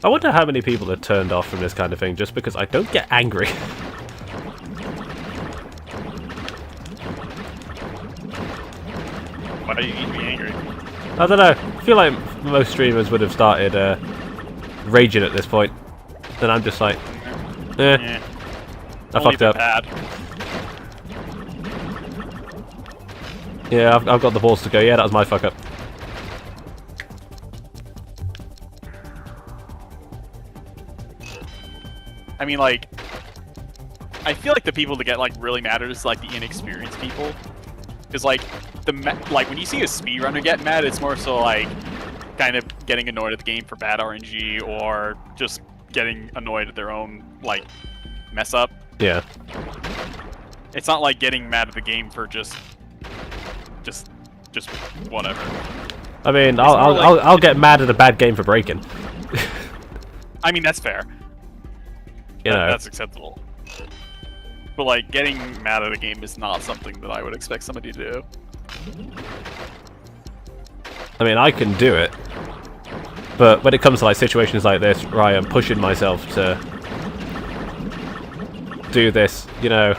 I wonder how many people are turned off from this kind of thing just because I don't get angry. Why do you need to be angry? I don't know. I feel like most streamers would have started raging at this point. Then I'm just like, Yeah. I fucked up. Bad. Yeah, I've got the balls to go. Yeah, that was my fuck up. I mean, like, I feel like the people that get like really mad are just like the inexperienced people, because like like when you see a speedrunner get mad, it's more so like kind of getting annoyed at the game for bad RNG or just getting annoyed at their own like mess up. Yeah. It's not like getting mad at the game for just whatever. I mean, I'll get mad at a bad game for breaking. I mean, that's fair. You know. That's acceptable. But like, getting mad at a game is not something that I would expect somebody to do. I mean, I can do it, but when it comes to like situations like this, where I am pushing myself to do this, you know,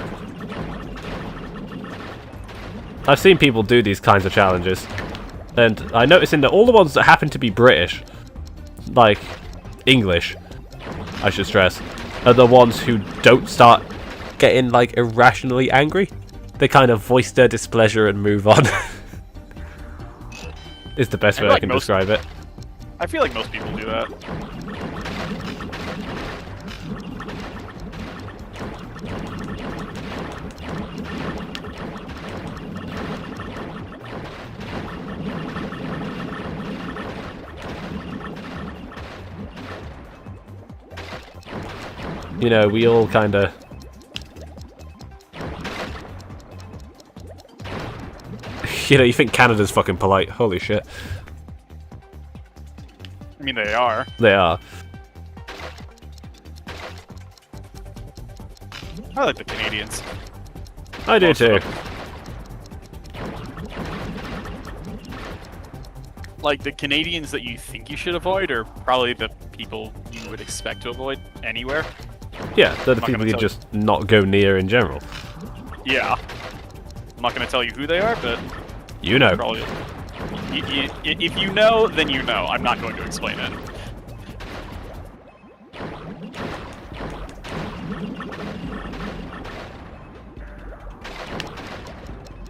I've seen people do these kinds of challenges, and I notice in that all the ones that happen to be British, like English, I should stress, are the ones who don't start getting like irrationally angry. They kind of voice their displeasure and move on. Is the best way I can describe it. I feel like most people do that. You know, we all kind of... You know, you think Canada's fucking polite. Holy shit. I mean, they are. They are. I like the Canadians. I do too. Like, the Canadians that you think you should avoid are probably the people you would expect to avoid anywhere. Yeah, they're the people you just not go near in general. Yeah. I'm not going to tell you who they are, but... You know. Probably, if you know, then you know. I'm not going to explain it.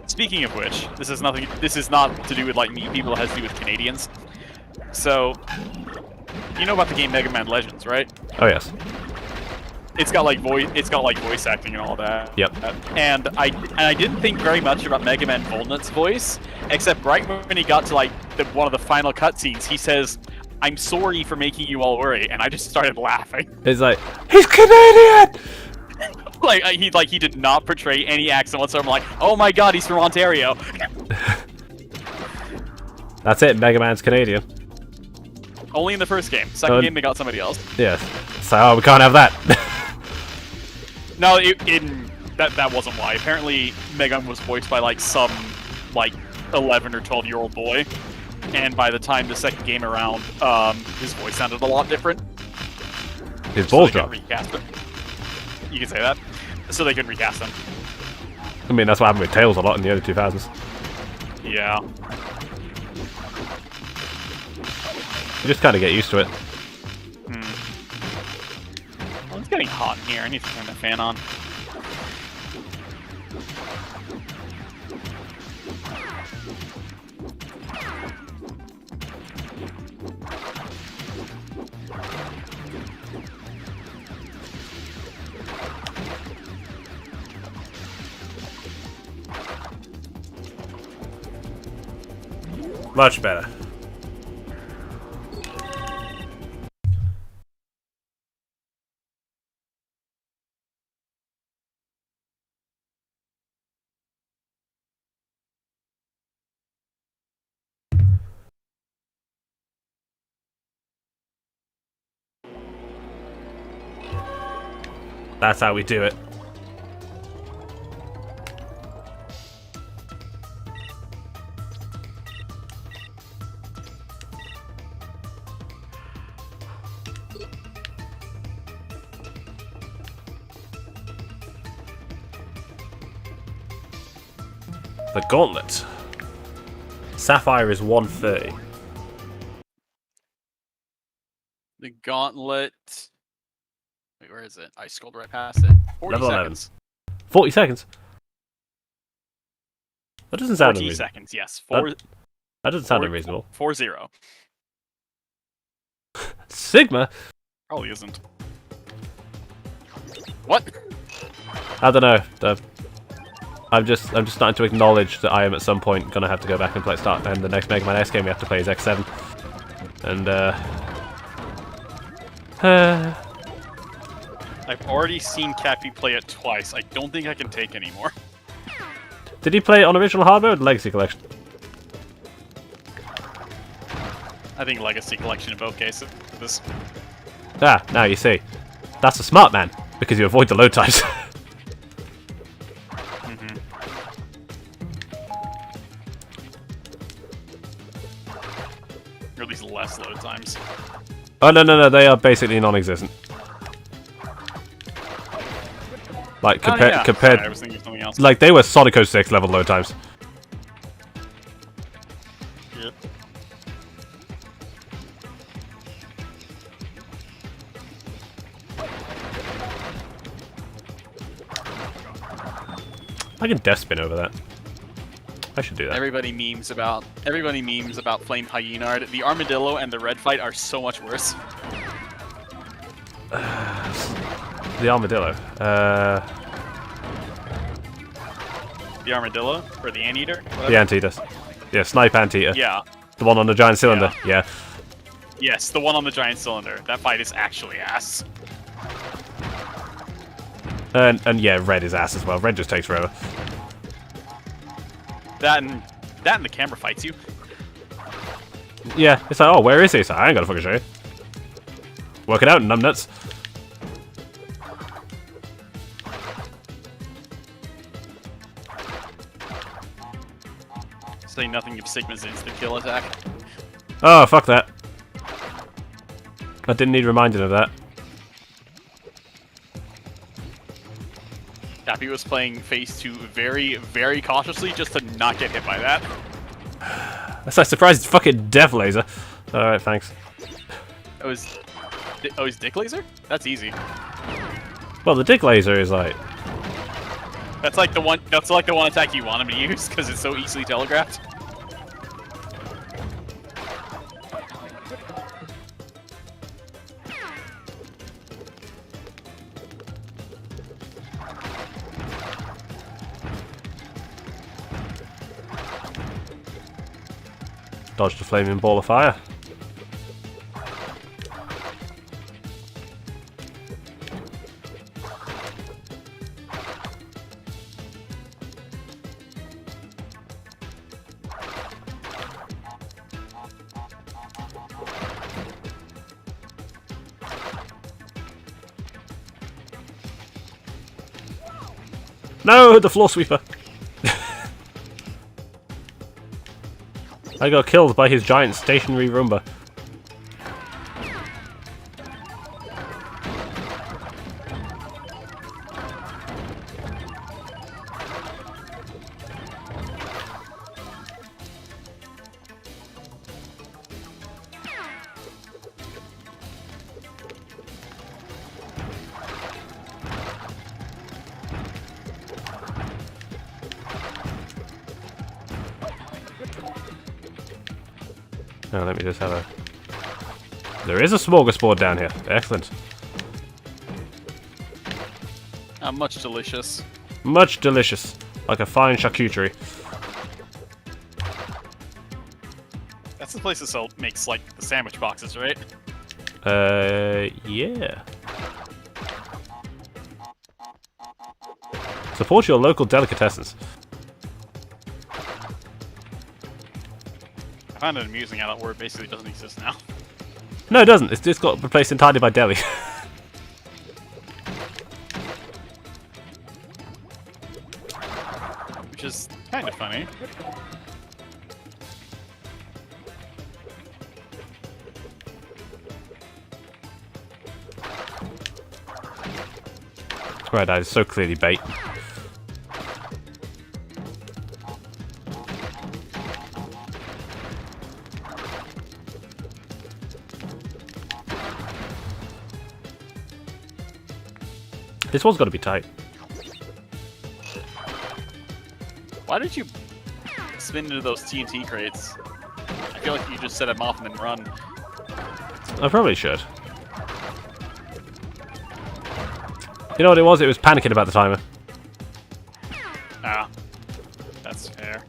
Speaking of which, this is nothing. This is not to do with like me. People, it has to do with Canadians. So, you know about the game Mega Man Legends, right? Oh yes. It's got like voice acting and all that. Yep. And I didn't think very much about Mega Man Volnut's voice, except right when he got to like one of the final cutscenes, he says, "I'm sorry for making you all worry," and I just started laughing. It's like, he's Canadian. He did not portray any accent whatsoever. I'm like, oh my god, he's from Ontario. That's it. Mega Man's Canadian. Only in the first game. Second game, they got somebody else. Yes. So we can't have that. No, that wasn't why. Apparently, Megan was voiced by like some 11 or 12-year-old boy, and by the time the second game around, his voice sounded a lot different. His balls dropped. Recast him. You can say that. So they could recast him. I mean, that's what happened with Tails a lot in the early 2000s. Yeah. You just kind of get used to it. Well, it's getting hot in here. I need to turn the fan on. Much better. That's how we do it. The Gauntlet. Sapphire is 130. The Gauntlet. Wait, where is it? I scrolled right past it. 40 Level 11. seconds. 40 seconds? That doesn't sound 40 unreasonable. seconds, yes. That doesn't sound unreasonable. 4-0. Sigma? Probably isn't. What? I don't know. I'm just starting to acknowledge that I am at some point gonna have to go back and start. And the next Mega Man X game we have to play is X7. And I've already seen Cappy play it twice. I don't think I can take anymore. did he play it on original hardware or the Legacy Collection? I think Legacy Collection in both cases. Ah, now you see. That's a smart man because you avoid the load times. Or at least less load times. Oh no, they are basically non-existent. Like compared, Sorry, I was thinking of something else. like they were Sonic 06 level load times. Yep. I can death spin over that. I should do that. Everybody memes about Flame Hyenard. The Armadillo and the Red fight are so much worse. The Armadillo. The Armadillo or the Anteater? The Anteater. Yeah, Snipe Anteater. Yeah. The one on the giant cylinder. Yeah. Yes, the one on the giant cylinder. That fight is actually ass. And yeah, Red is ass as well. Red just takes forever. That and the camera fights you. Yeah, it's like, oh, where is he? So I ain't gonna fucking show you. Work it out, numbnuts. Say nothing of Sigma's instant kill attack. Oh, fuck that. I didn't need reminding of that. Cappy was playing phase 2 very, very cautiously just to not get hit by that. That's like surprised it's fucking Death Laser. Alright, thanks. Oh, he's Dick Laser? That's easy. Well, the Dick Laser is like... That's like the one attack you want him to use because it's so easily telegraphed. Dodged a flaming ball of fire. No, the floor sweeper. I got killed by his giant stationary Roomba. Now let me just have a... There is a smorgasbord down here. Excellent. Much delicious. Much delicious. Like a fine charcuterie. That's the place that makes, like, the sandwich boxes, right? Yeah. Support your local delicatessens. I find it amusing how that word basically doesn't exist now. No, it doesn't. It's just got replaced entirely by deli. which is kind of funny. Right, that is so clearly bait. This one's got to be tight. Why did you spin into those TNT crates? I feel like you just set them off and then run. I probably should. You know what it was? It was panicking about the timer. Ah, that's fair.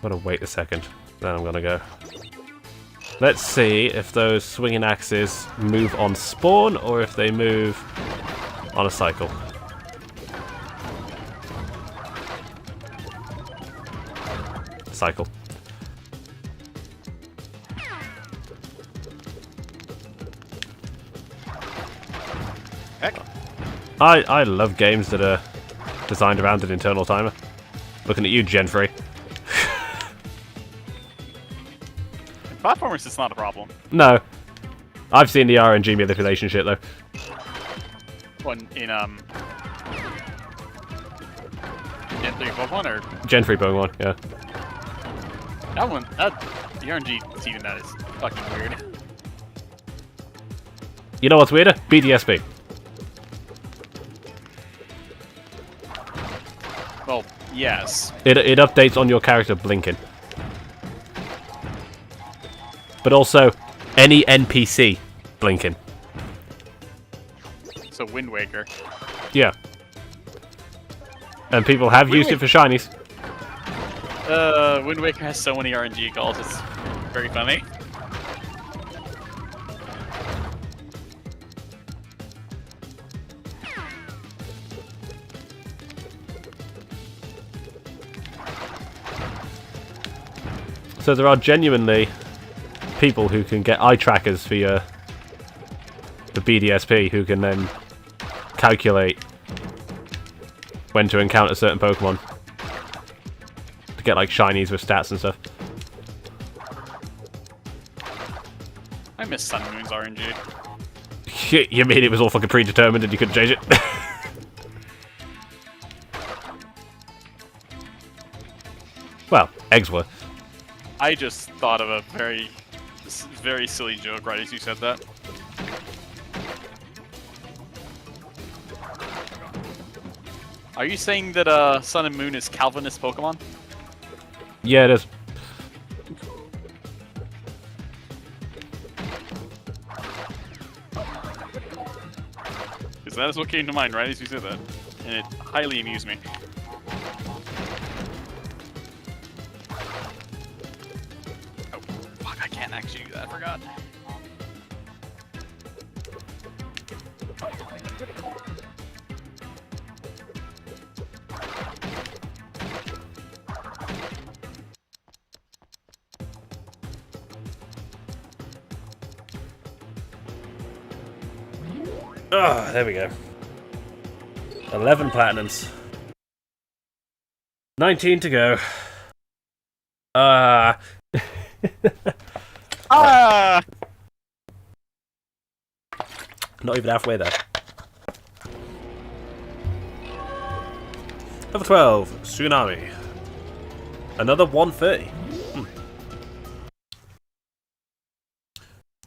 I'm gonna wait a second, then I'm gonna go. Let's see if those swinging axes move on spawn or if they move on a cycle. Cycle. Heck. I love games that are designed around an internal timer. Looking at you, Gen 3. Platformers, it's not a problem. No. I've seen the RNG manipulation shit, though. When in Gen 3 Pokemon or Gen 3 Pokemon, yeah. that one, the RNG seeing that is fucking weird. You know what's weirder? BDSP. Well, yes. It updates on your character blinking. But also, any NPC blinking. So Wind Waker. Yeah. And people have used it for shinies. Wind Waker has so many RNG calls, it's very funny. So there are genuinely people who can get eye trackers for the BDSP who can then calculate when to encounter certain Pokemon to get like shinies with stats and stuff. I miss Sun and Moon's RNG. You mean it was all fucking predetermined and you couldn't change it? Well, eggs were. I just thought of a very silly joke right as you said that. Are you saying that Sun and Moon is Calvinist Pokemon? Yeah, it is. Because that is what came to mind right as you said that. And it highly amused me. Oh, fuck, I can't actually do that, I forgot. Ah, there we go. 11 platinums. 19 to go. Ah! Not even halfway there. Level 12, Tsunami. Another 130.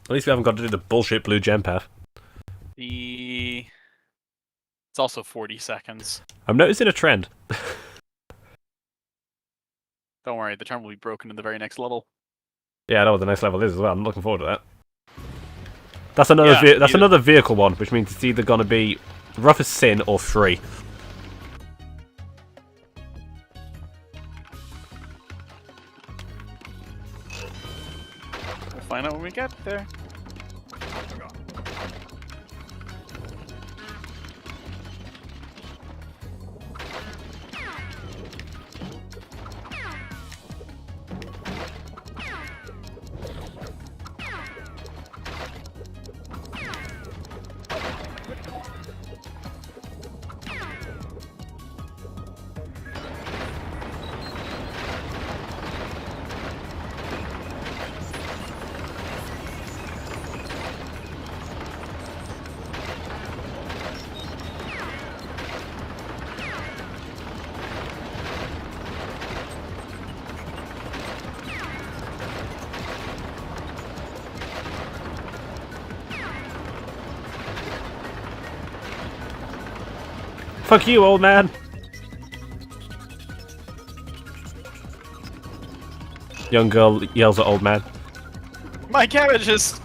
At least we haven't got to do the bullshit blue gem path. It's also 40 seconds. I'm noticing a trend. Don't worry, the charm will be broken in the very next level. Yeah, I know what the next level is as well. I'm looking forward to that. That's another another vehicle one, which means it's either going to be Rough as Sin or 3. We'll find out when we get there. Fuck you, old man! Young girl yells at old man. My cabbages!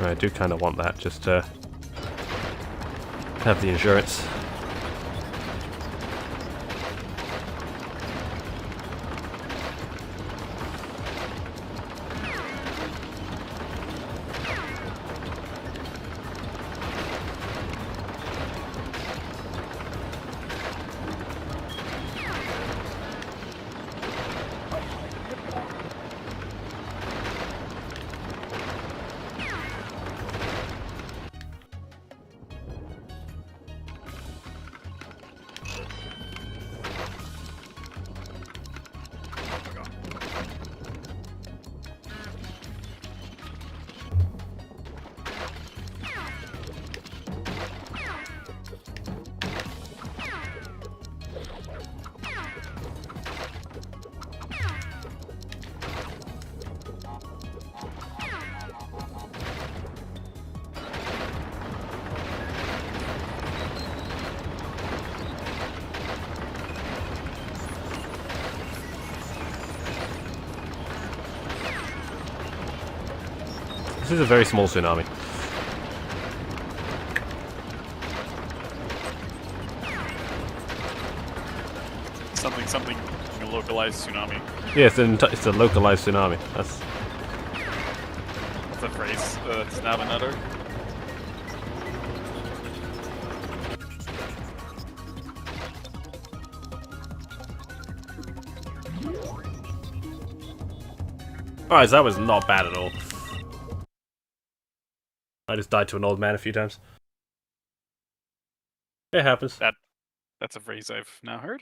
I do kind of want that, just to have the insurance. This is a very small tsunami. Something, a localized tsunami. Yeah, it's a localized tsunami. That's The phrase, snap another. alright. So that was not bad at all. I just died to an old man a few times. It happens. That's a phrase I've now heard.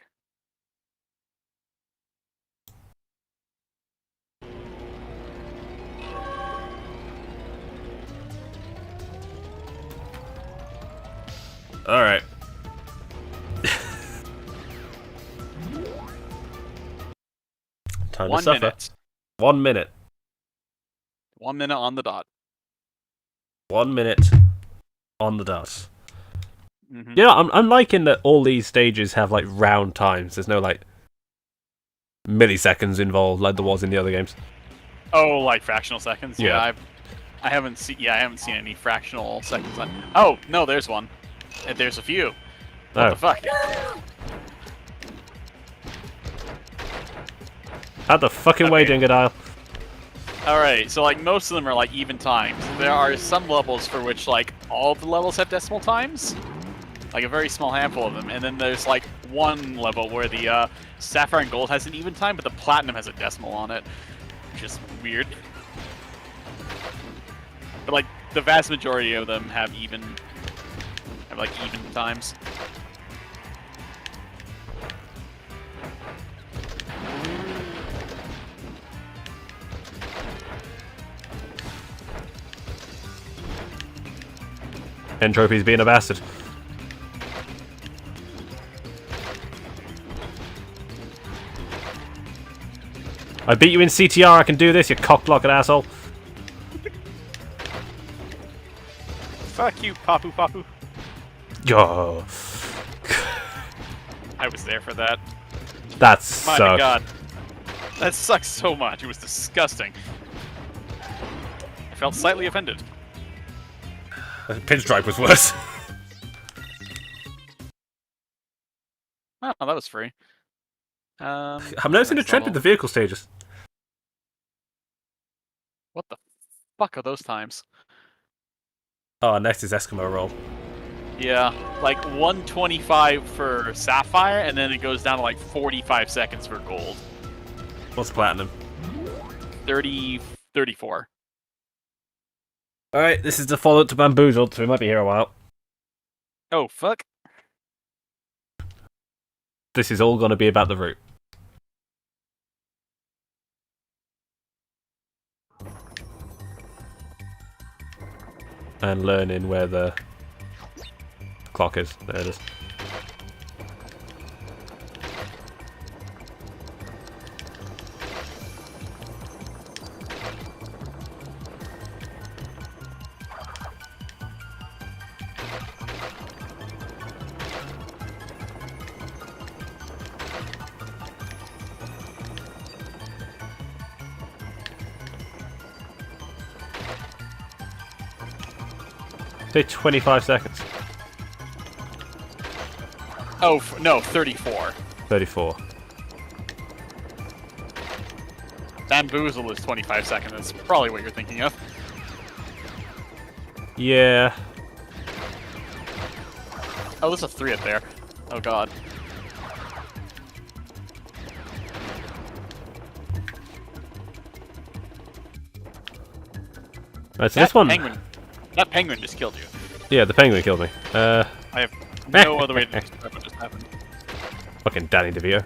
Alright. Time to 1 suffer. minute. 1 minute. 1 minute on the dot. 1 minute on the dot. Mm-hmm. Yeah, I'm liking that all these stages have like round times. There's no like milliseconds involved like there was in the other games. Oh, like fractional seconds. Yeah. I haven't seen. Yeah, I haven't seen any fractional seconds on. Oh no, there's one. And there's a few. What the fuck? Out the fucking way, Dingodile. Alright, so like most of them are like even times. There are some levels for which like all of the levels have decimal times. Like a very small handful of them. And then there's like one level where the Sapphire and Gold has an even time, but the Platinum has a decimal on it. Which is weird. But like the vast majority of them have like even times. Entropy's being a bastard. I beat you in CTR, I can do this, you cock-blocking asshole. Fuck you, Papu Papu. Yo. I was there for that. That My sucked. god. That sucks so much. It was disgusting. I felt slightly offended. Pinstripe was worse. Oh, that was free. I'm noticing a next trend with the level. vehicle stages. What the fuck are those times? Oh, next is Eskimo Roll. Yeah, like 125 for Sapphire, and then it goes down to like 45 seconds for Gold. What's Platinum? 34. Alright, this is the follow-up to Bamboozled, so we might be here a while. Oh, fuck. This is all going to be about the route. and learning where the clock is. There it is. Say 25 seconds. Oh, no, 34. 34. Bamboozle is 25 seconds. That's probably what you're thinking of. Yeah. Oh, there's a 3 up there. Oh, God. Right, so this one... That penguin just killed you. Yeah, the penguin killed me. I have no other way to describe what just happened. Fucking Danny DeVito.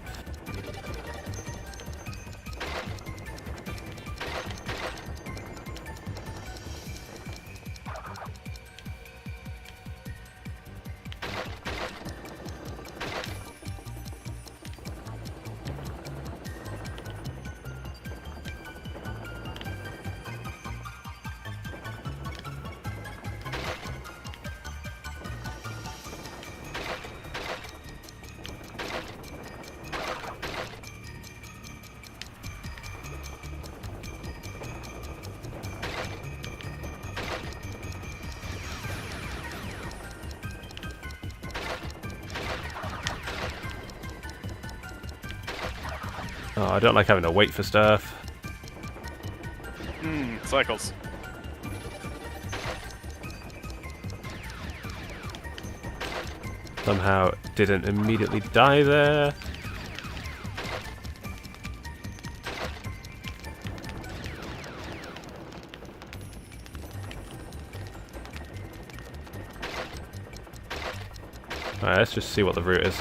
Oh, I don't like having to wait for stuff. Cycles. Somehow didn't immediately die there. Alright, let's just see what the route is.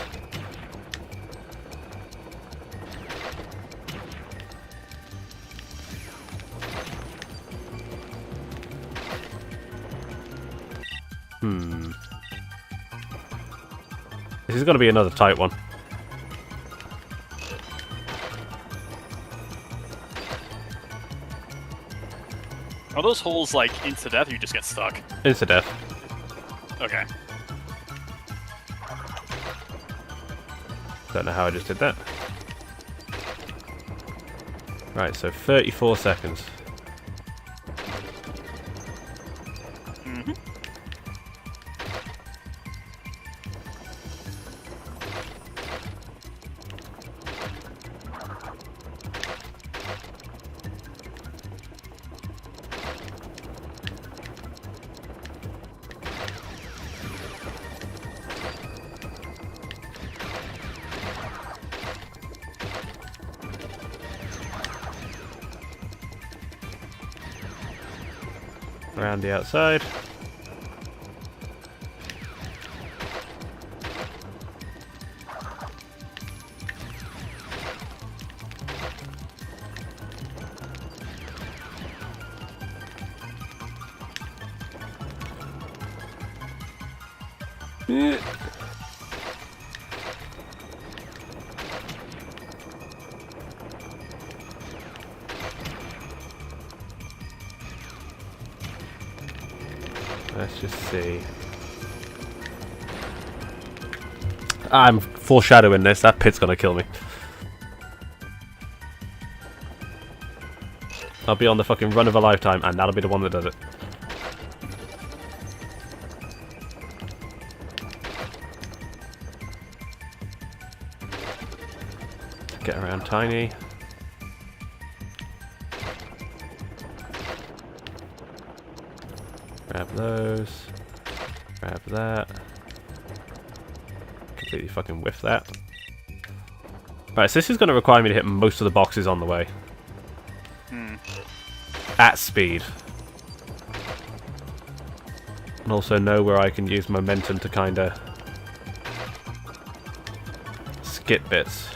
This is going to be another tight one. Are those holes like insta-death or you just get stuck? Insta-death. Okay. Don't know how I just did that. Right, so 34 seconds. Around the outside. Let's just see. I'm foreshadowing this. That pit's gonna kill me. I'll be on the fucking run of a lifetime, and that'll be the one that does it. Get around Tiny. Grab those. Grab that. Completely fucking whiff that. Right, so this is going to require me to hit most of the boxes on the way. At speed. And also know where I can use momentum to kind of skip bits.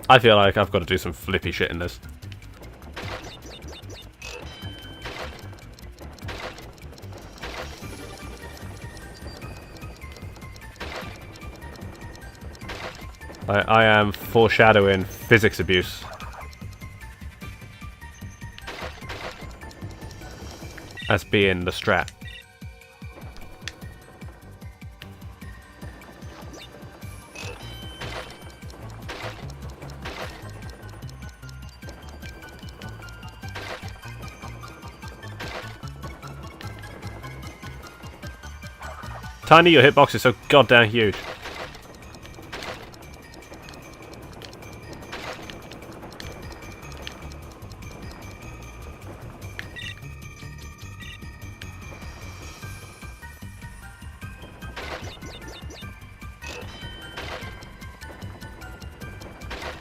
I feel like I've got to do some flippy shit in this. I am foreshadowing physics abuse. As being the strat. Tiny, your hitbox is so goddamn huge.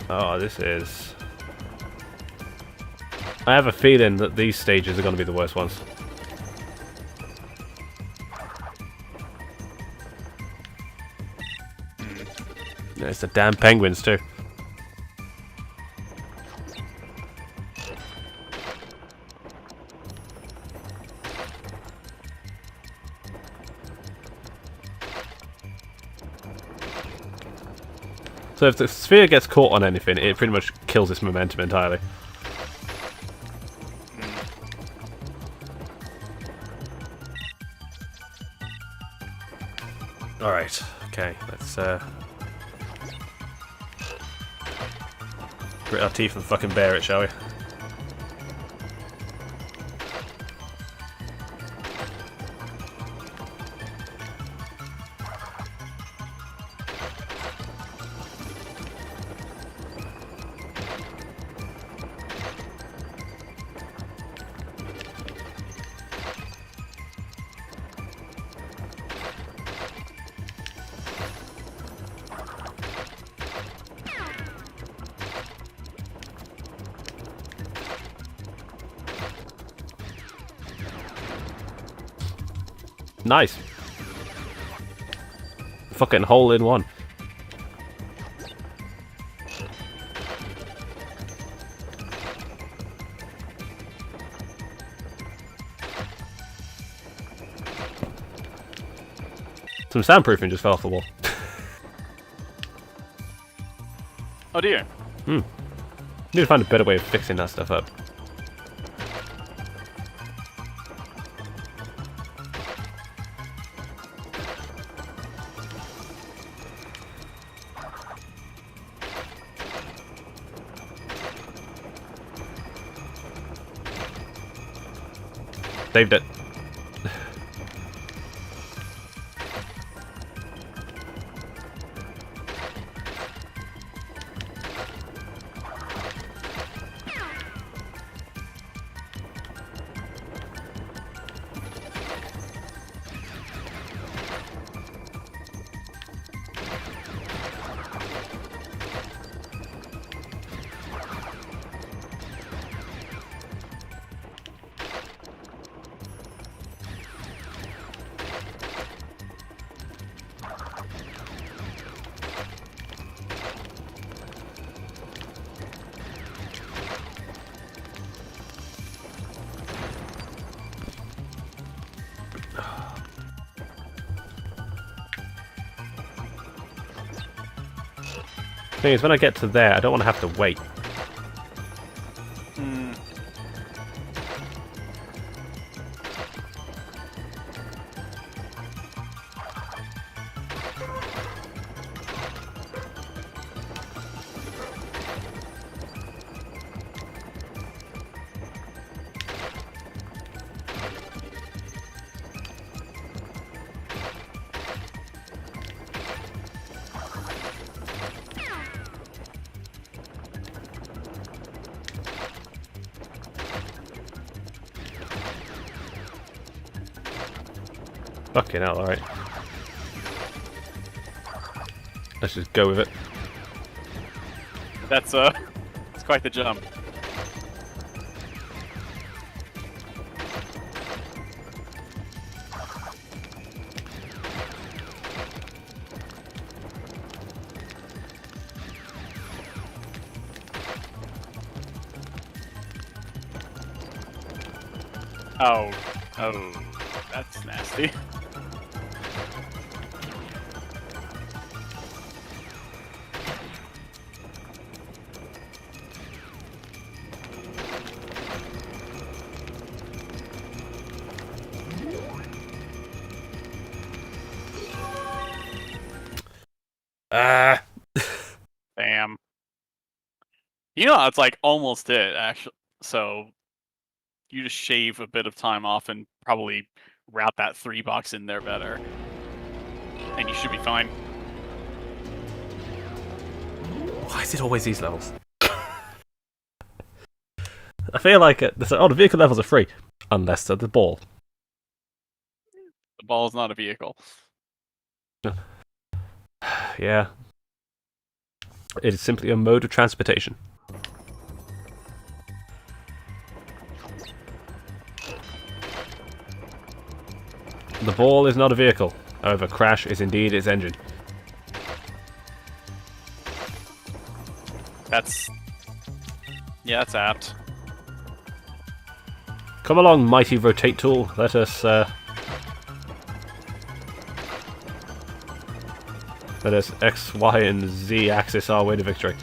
Oh, this is... I have a feeling that these stages are going to be the worst ones. Yeah, it's the damn penguins too. So if the sphere gets caught on anything, it pretty much kills its momentum entirely. Alright, okay, let's grit our teeth and fucking bear it, shall we? Nice. Fucking hole in one. Some soundproofing just fell off the wall. Oh dear. Need to find a better way of fixing that stuff up. Saved it. Thing is, when I get to there, I don't want to have to wait. Fucking hell, alright. Let's just go with it. That's it's quite the jump. Oh, that's nasty. Ah. Damn. You know, that's like almost it, actually. So you just shave a bit of time off and probably route that 3 box in there better, and you should be fine. Why is it always these levels? I feel like the vehicle levels are free, unless they're the ball. The ball is not a vehicle. Yeah. It is simply a mode of transportation. The ball is not a vehicle. However, Crash is indeed its engine. That's apt. Come along, mighty rotate tool. Let us X, Y, and Z axis our way to victory.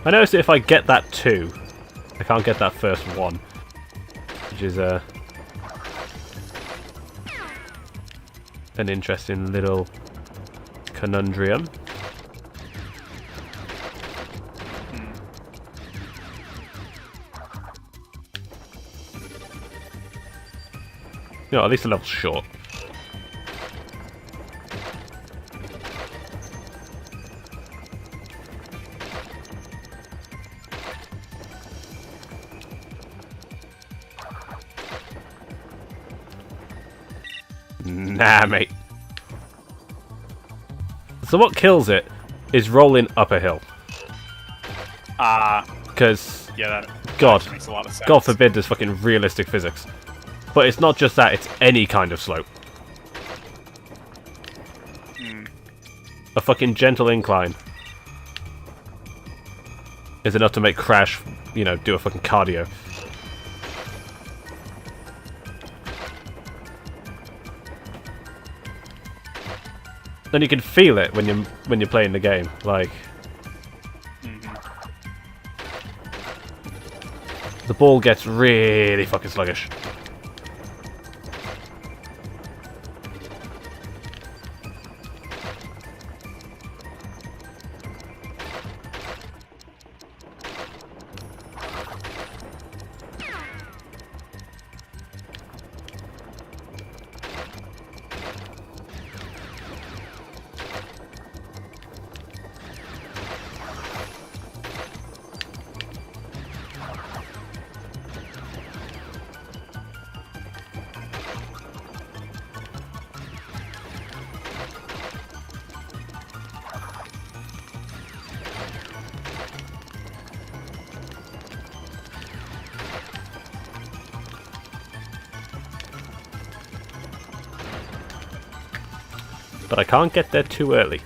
I noticed that if I get that 2, I can't get that first 1. Which is an interesting little conundrum. You know, at least the level's short. Nah, mate. So what kills it is rolling up a hill. Because, Yeah, that God, makes a lot of sense. God forbid there's fucking realistic physics. But it's not just that, it's any kind of slope. A fucking gentle incline is enough to make Crash, you know, do a fucking cardio. And you can feel it when you're playing the game, like the ball gets really fucking sluggish. But I can't get there too early.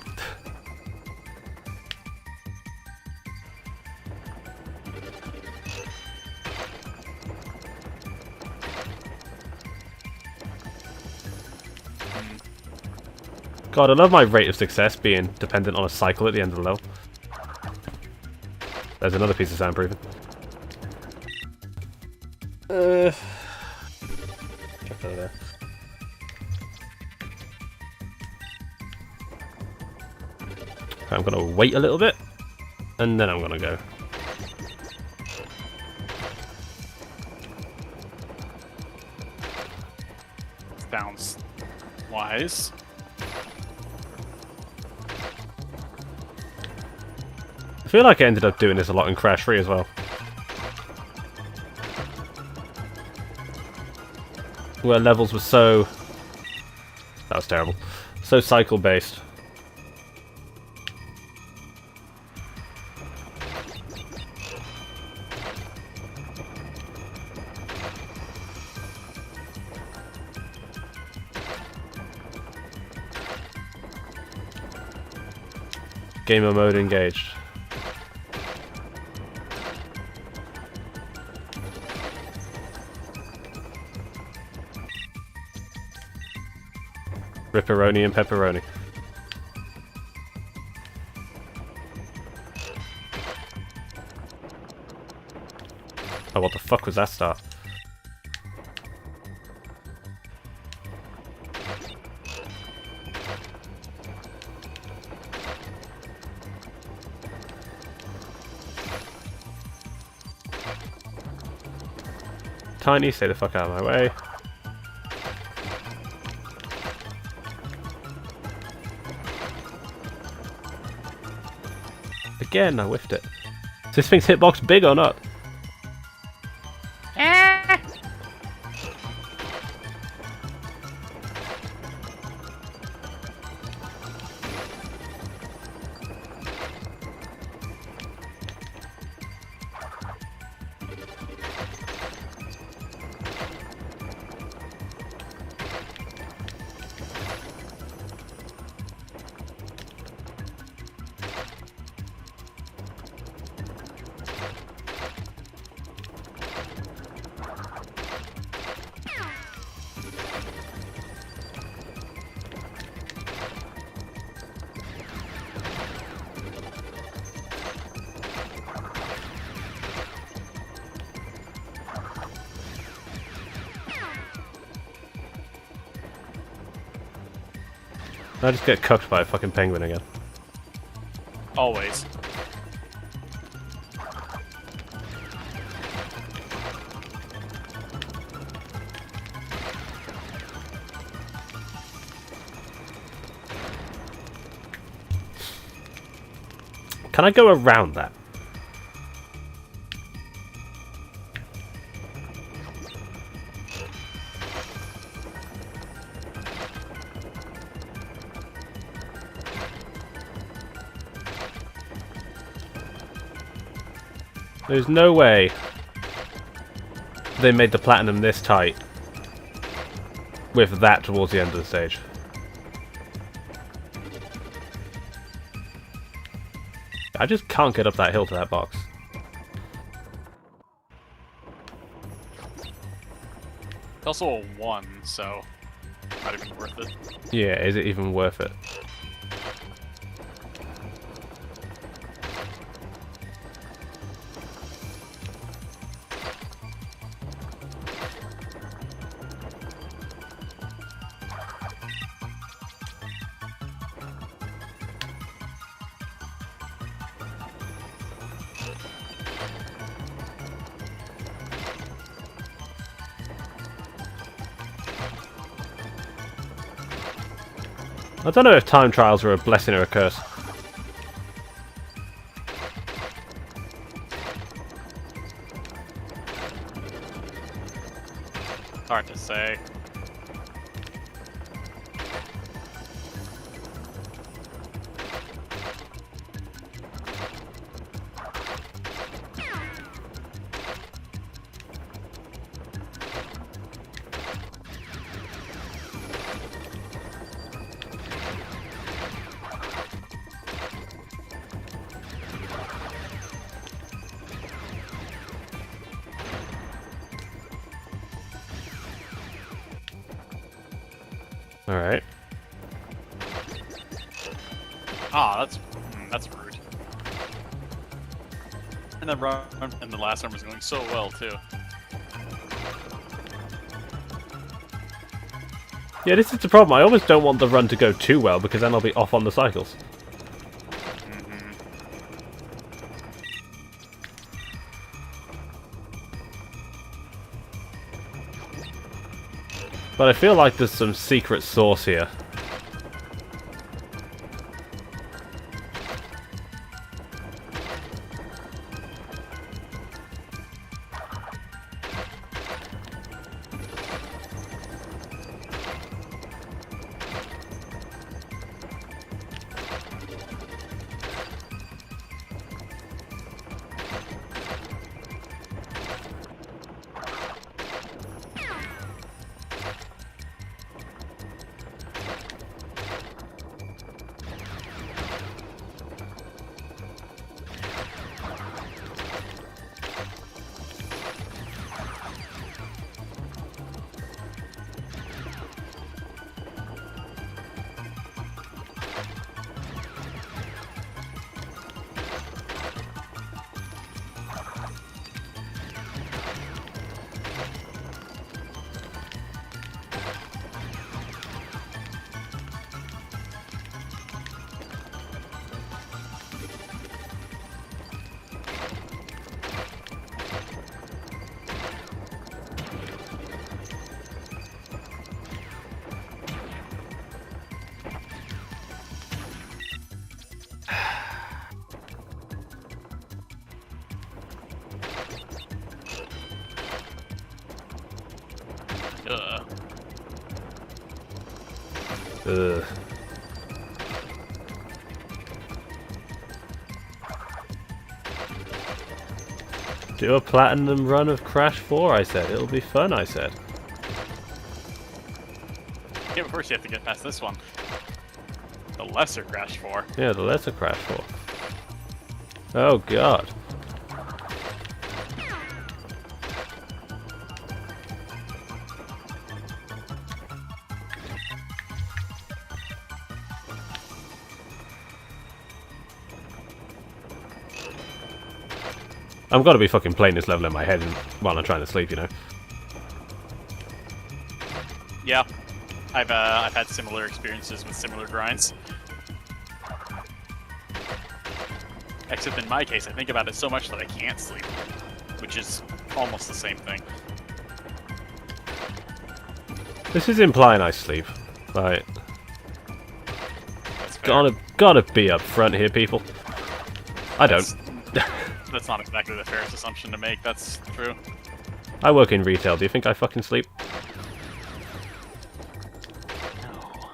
God, I love my rate of success being dependent on a cycle at the end of the level. There's another piece of soundproofing. Check that there. I'm gonna wait a little bit, and then I'm gonna go. Sounds wise. I feel like I ended up doing this a lot in Crash 3 as well. Where levels were so... That was terrible. So cycle-based. Gamer mode engaged. Ripperoni and pepperoni. Oh, what the fuck was that start? Tiny, stay the fuck out of my way. Again, I whiffed it. Is this thing's hitbox big or not? I just get cooked by a fucking penguin again. Always. Can I go around that? There's no way they made the platinum this tight with that towards the end of the stage. I just can't get up that hill to that box. It's also a 1, so not even worth it. Yeah, is it even worth it? I don't know if time trials are a blessing or a curse. Hard to say. Alright. Ah, that's rude. And the run and the last one was going so well too. Yeah, this is the problem. I almost don't want the run to go too well because then I'll be off on the cycles. But I feel like there's some secret sauce here. Duh. Ugh. Do a platinum run of Crash 4, I said. It'll be fun, I said. Yeah, but first you have to get past this one. The lesser Crash 4. Yeah, the lesser Crash 4. Oh god. I'm gotta be fucking playing this level in my head while I'm trying to sleep, you know. Yeah, I've had similar experiences with similar grinds. Except in my case, I think about it so much that I can't sleep, which is almost the same thing. This is implying I sleep. Right. That's fair. Gotta be up front here, people. I don't. That's not exactly the fairest assumption to make, that's true. I work in retail. Do you think I fucking sleep? No.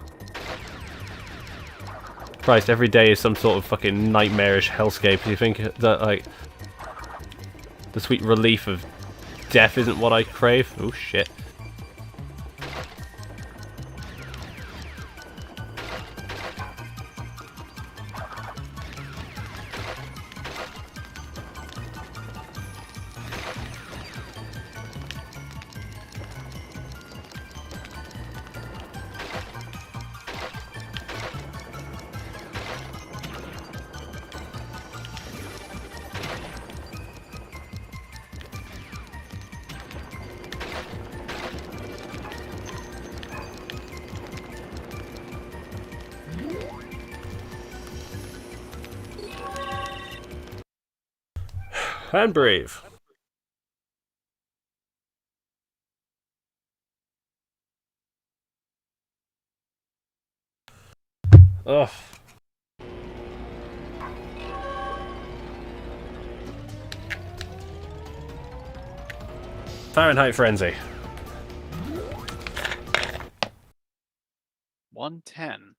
Christ, every day is some sort of fucking nightmarish hellscape. Do you think that, like, the sweet relief of death isn't what I crave? Oh shit. And breathe. Ugh. Fahrenheit Frenzy. 110.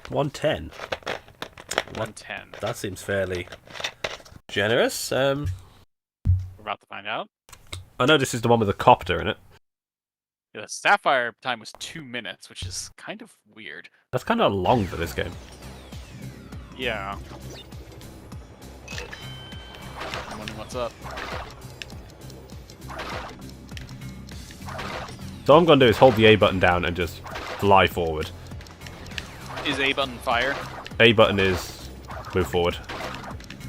110. 110. That seems fairly generous. We're about to find out. I know this is the one with the copter in it. Yeah, the Sapphire time was 2 minutes, which is kind of weird. That's kind of long for this game. Yeah. I'm wondering what's up. So all I'm going to do is hold the A button down and just fly forward. Is A button fire? A button is move forward.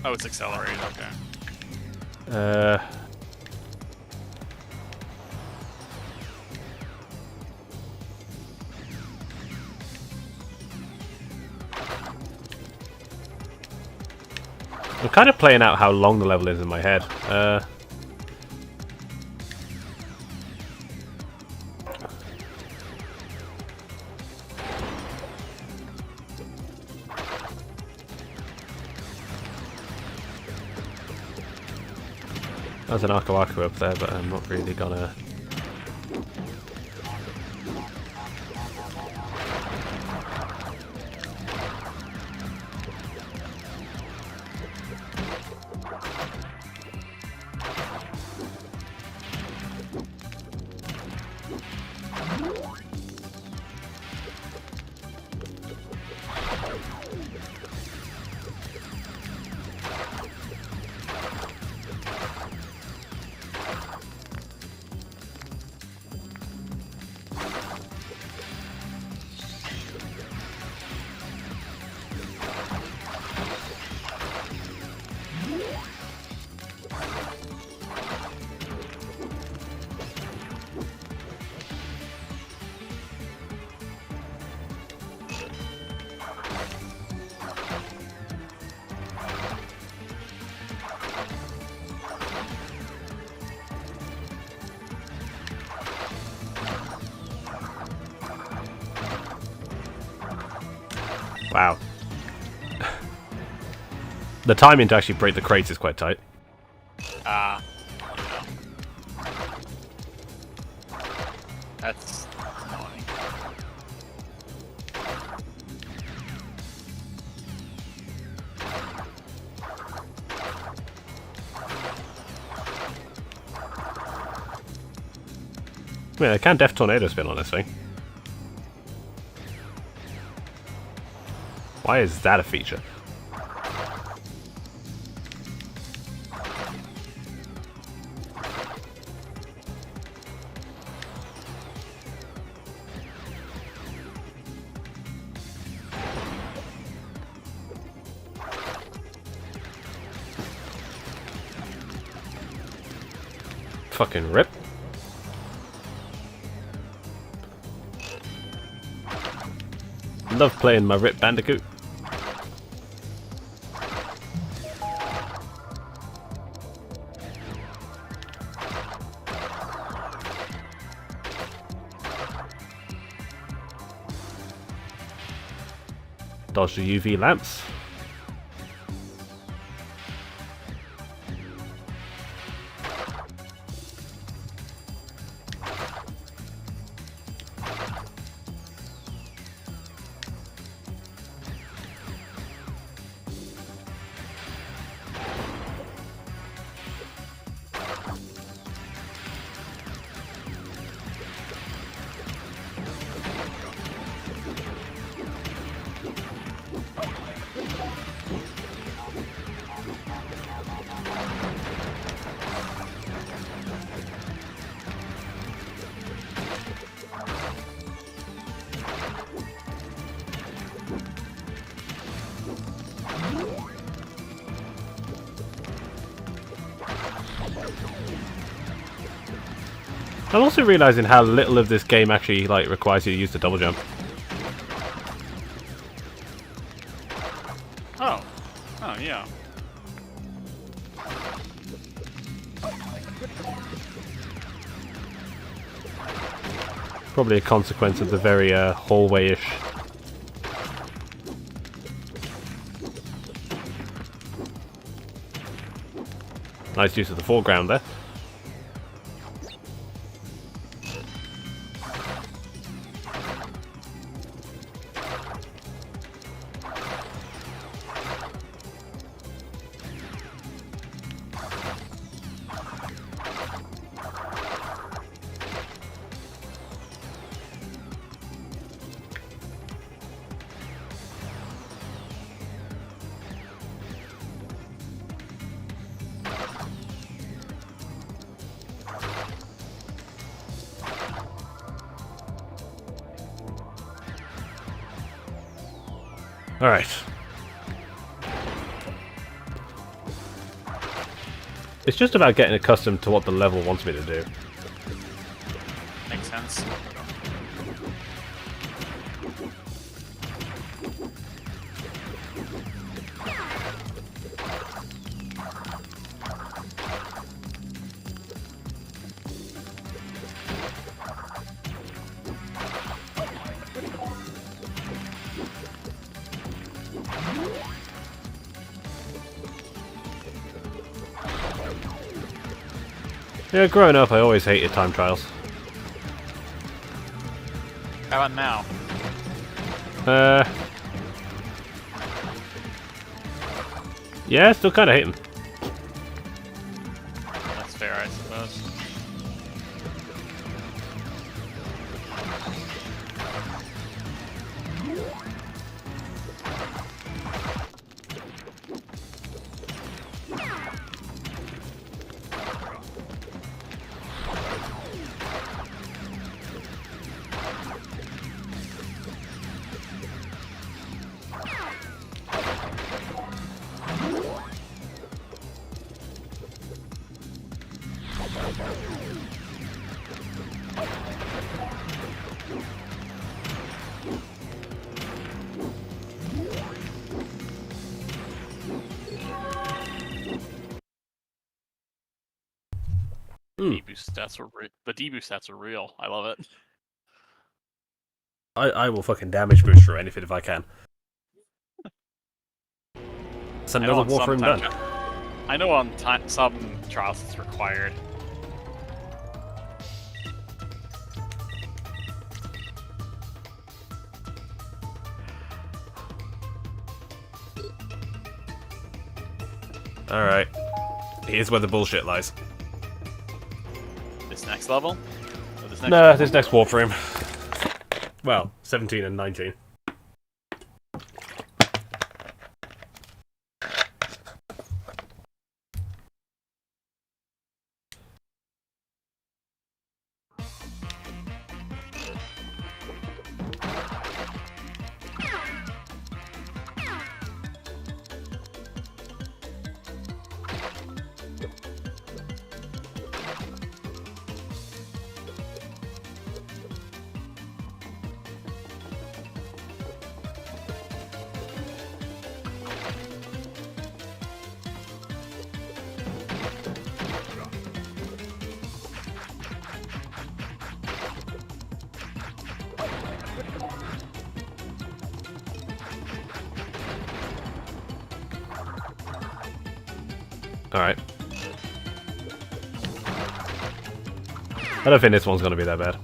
Oh, it's accelerated, okay. I'm kind of playing out how long the level is in my head. There's an Aku Aku up there, but I'm not really gonna... Wow. The timing to actually break the crates is quite tight. That's annoying. I mean, I can Def Tornado spin on this thing. Why is that a feature? Fucking rip. Love playing my Rip Bandicoot. Dodge the UV lamps. I'm also realizing how little of this game actually like requires you to use the double jump. Oh. Oh, yeah. Probably a consequence of the very hallway-ish. Nice use of the foreground there. Alright. It's just about getting accustomed to what the level wants me to do. Makes sense. Yeah, growing up I always hated time trials. How about now? Yeah, still kind of hate them. That's fair, I suppose. D-boost stats are the D-boost stats are real. I love it. I will fucking damage boost for anything if I can. It's another Warframe done. I know on some trials it's required. Alright. Here's where the bullshit lies. This next level? Or this next No, level? this next warframe. Well, 17 and 19. Alright. I don't think this one's gonna be that bad.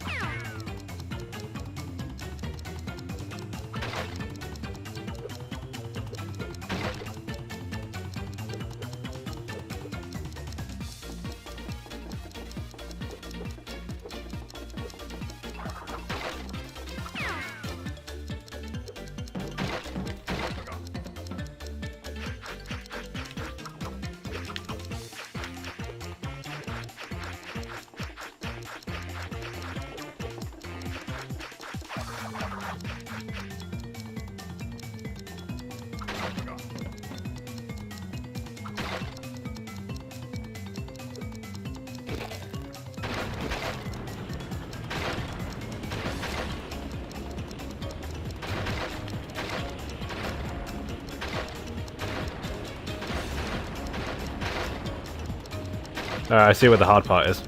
I see where the hard part is.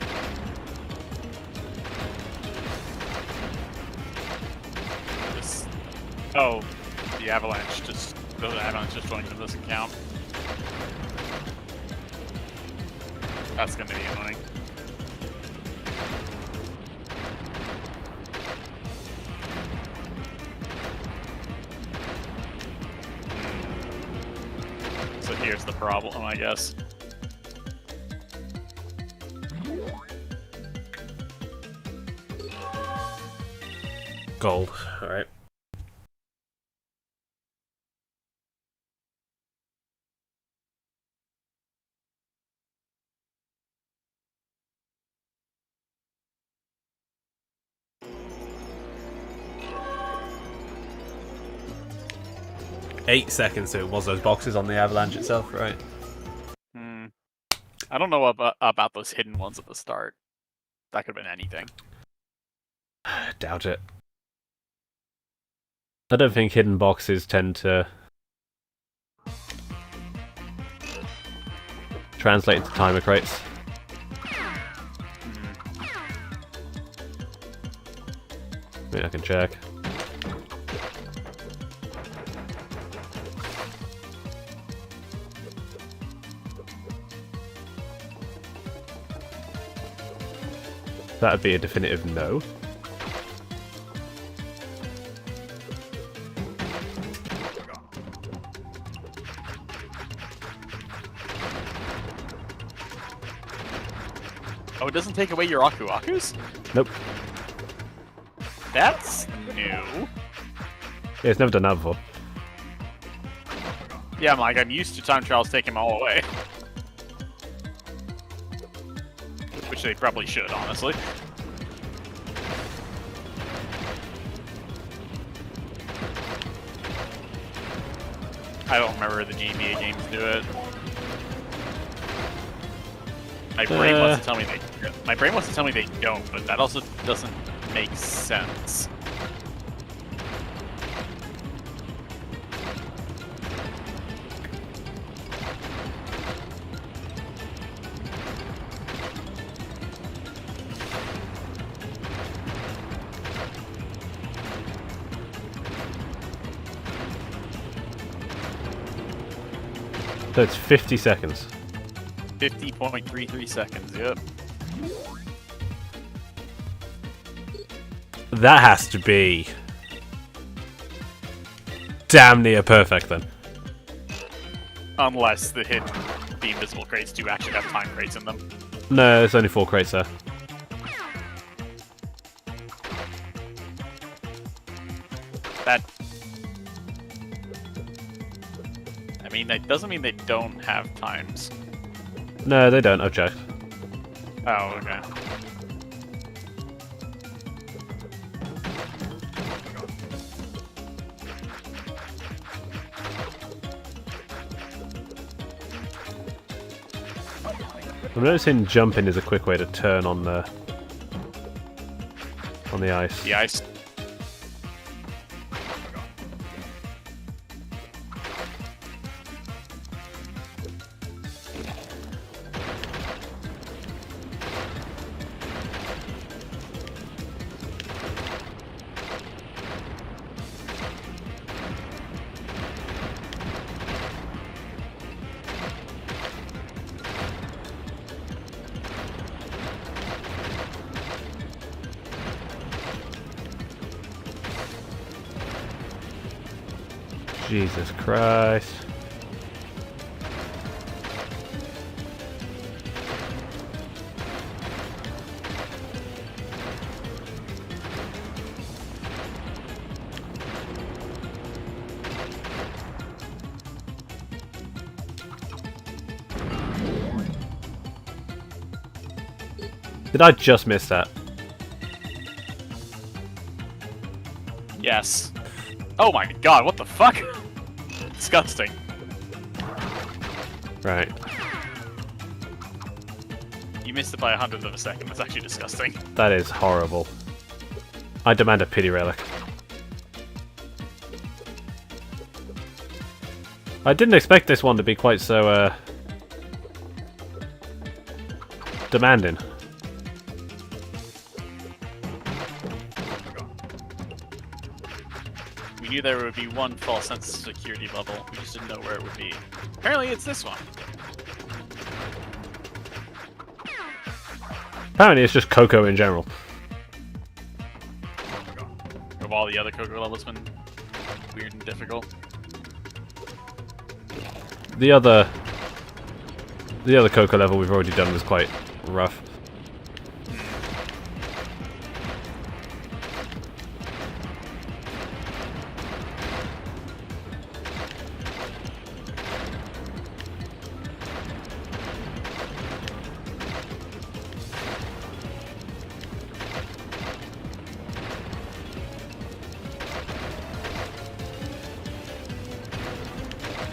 Oh, the avalanche just joined in this account. That's gonna be annoying. So here's the problem, I guess. Gold. Alright. Eight seconds, so it was those boxes on the avalanche itself, right? I don't know about those hidden ones at the start. That could have been anything. Doubt it. I don't think hidden boxes tend to translate into timer crates. I mean, I can check. That'd be a definitive no. Oh, it doesn't take away your Aku-Akus? Nope. That's new. Yeah, it's never done that before. Yeah, I'm used to time trials taking them all away. Which they probably should, honestly. I don't remember the GBA games do it. My brain wants to tell me they don't, but that also doesn't make sense. So it's 50 seconds. 50.33 seconds, yep. That has to be damn near perfect then. Unless the hidden the invisible crates do actually have time crates in them. No, there's only 4 crates there. That... I mean, that doesn't mean they don't have times. No, they don't. I've checked. Oh, okay. I'm noticing jumping is a quick way to turn on the ice. The ice. Jesus Christ. Did I just miss that? Yes. Oh my god, what the fuck? Disgusting. Right. You missed it by 100th of a second. That's actually disgusting. That is horrible. I demand a pity relic. I didn't expect this one to be quite so, demanding. We knew there would be one false sense of security level. We just didn't know where it would be. Apparently it's this one. Apparently it's just Coco in general. Of all the other Coco levels been weird and difficult. The other Coco level we've already done was quite rough.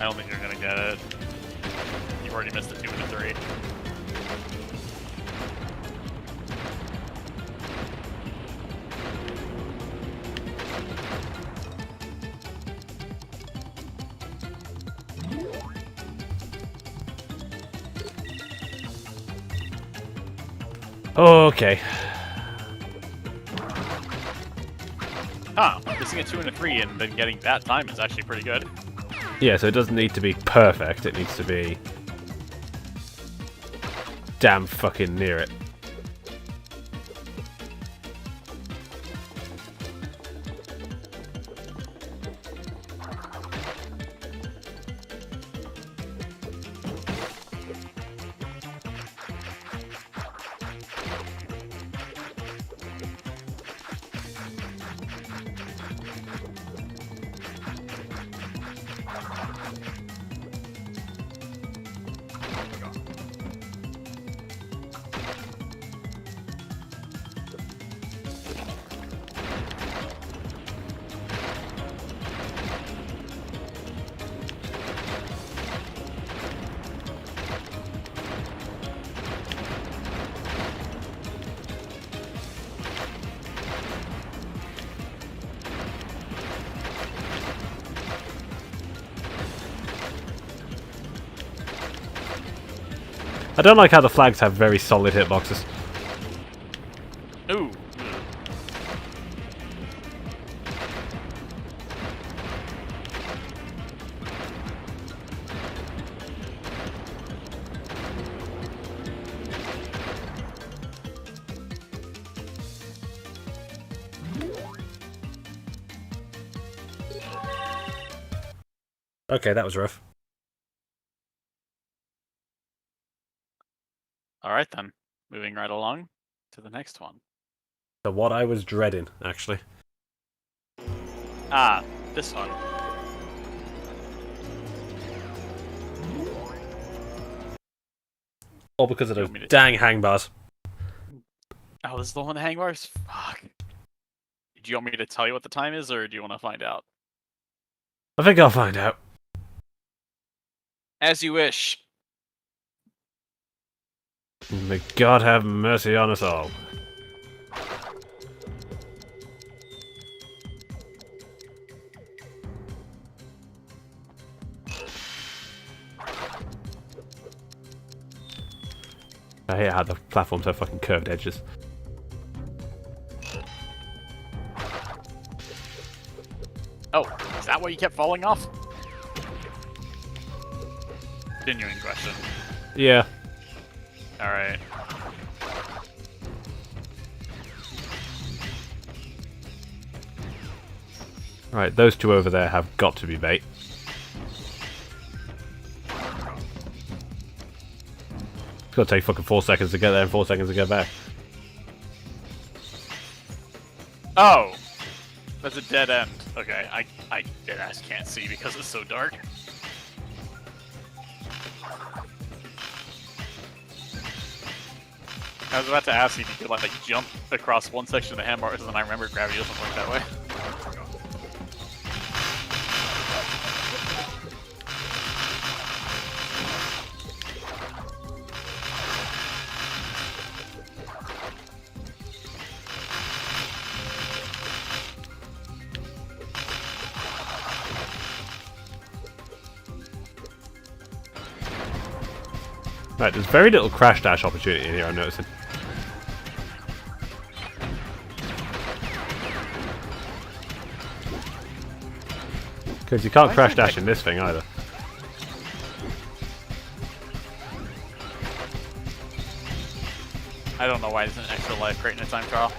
I don't think you're gonna get it. You've already missed a 2 and a 3. Okay. Huh, missing a 2 and a 3 and then getting that time is actually pretty good. Yeah, so it doesn't need to be perfect, it needs to be damn fucking near it. I don't like how the flags have very solid hitboxes. Ooh. Okay, that was rough. Alright then. Moving right along to the next one. So what I was dreading, actually. Ah, this one. All because of You those want me to- dang hang bars. Oh, this is the one with the hang bars? Fuck. Do you want me to tell you what the time is, or do you want to find out? I think I'll find out. As you wish. May God have mercy on us all. I hate how the platforms have fucking curved edges. Oh, is that why you kept falling off? Continuing question. Yeah. Alright. Right, those two over there have got to be bait. It's gonna take fucking 4 seconds to get there and 4 seconds to get back. Oh! That's a dead end. Okay, I deadass can't see because it's so dark. I was about to ask if you could like jump across one section of the handbars, and then I remember gravity doesn't work that way. Right, there's very little crash dash opportunity in here, I'm noticing. Because you can't crash dash in this thing either. I don't know why there's an extra life crate in a time trial.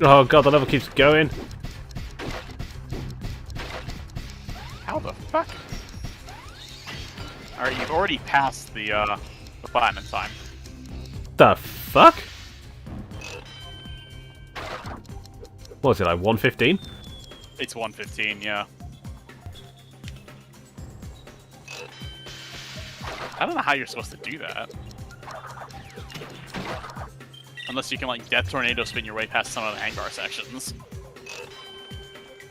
Oh god, the level keeps going. How the fuck? Alright, you've already passed the platinum time. The fuck? What was it, like 115? It's 115, yeah. I don't know how you're supposed to do that. Unless you can, like, Death Tornado spin your way past some of the hangbar sections.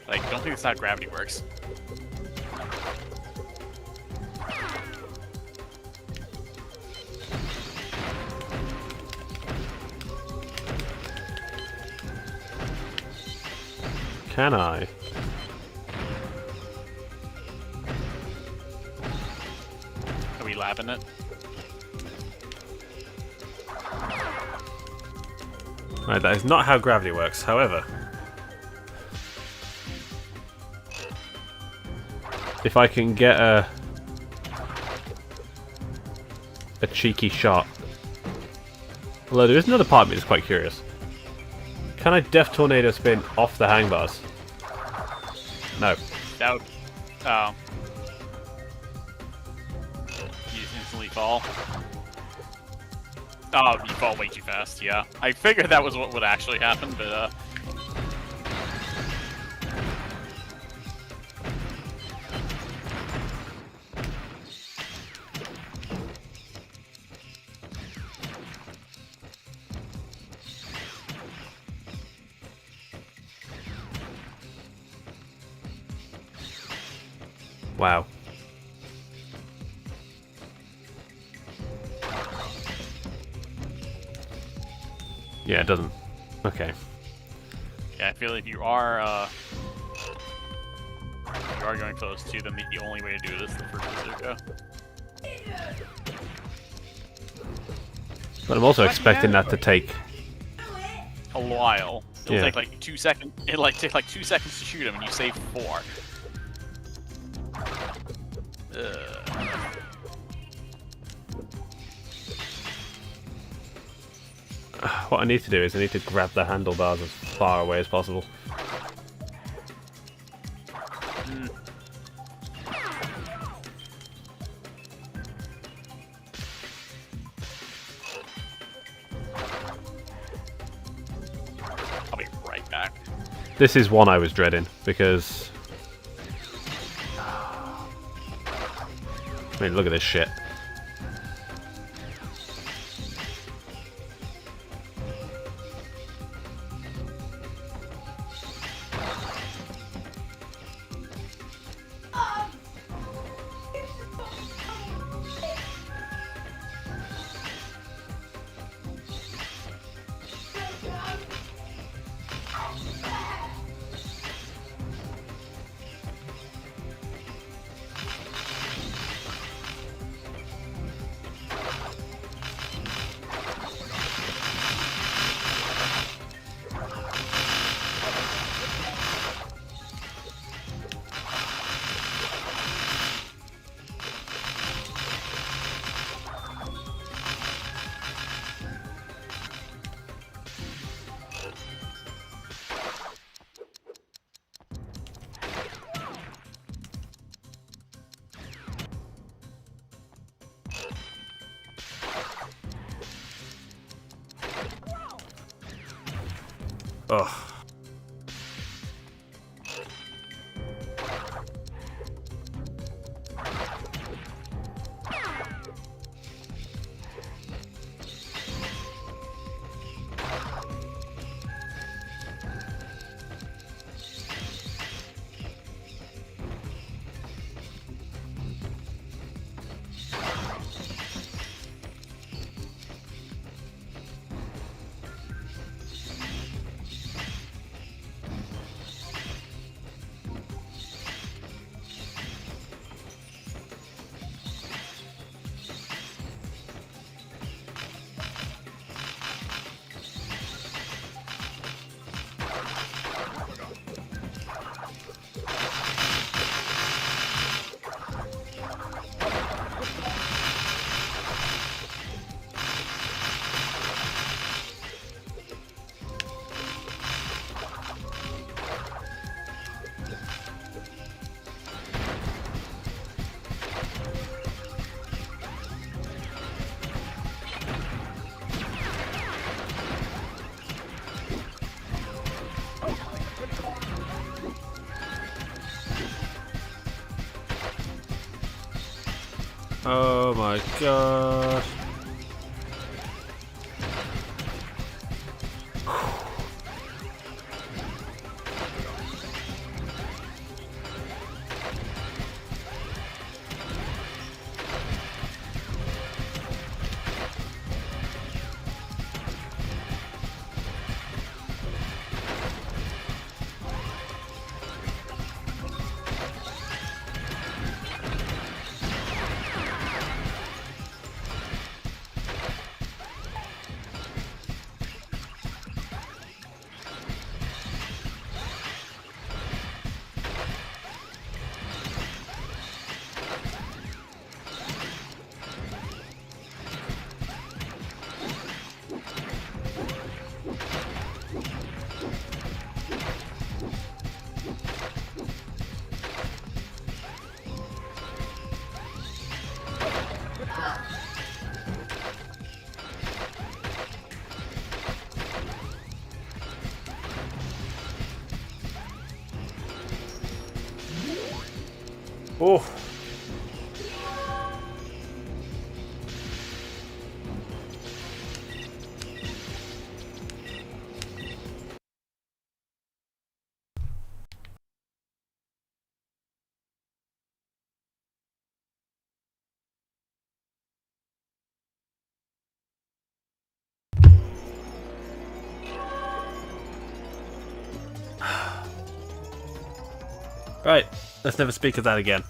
Like, don't think that's how gravity works. Can I? Are we labbing it? Right, that is not how gravity works, however. If I can get a cheeky shot. Although there is another part of me that's quite curious. Can I Death Tornado spin off the hang bars? No. That would... Oh. You just instantly fall. Oh, you fall way too fast, yeah. I figured that was what would actually happen, but, Wow. Yeah, it doesn't. Okay. Yeah, I feel like you are going close to them. The only way to do this is the first bazooka. But I'm also expecting that to take... A while. It'll Yeah. take like 2 seconds. It'll like take like 2 seconds to shoot him, and you save 4. What I need to do is I need to grab the handlebars as far away as possible. I'll be right back. This is one I was dreading, because... I mean, look at this shit. Ugh. Oh my god. Oh. Right, let's never speak of that again.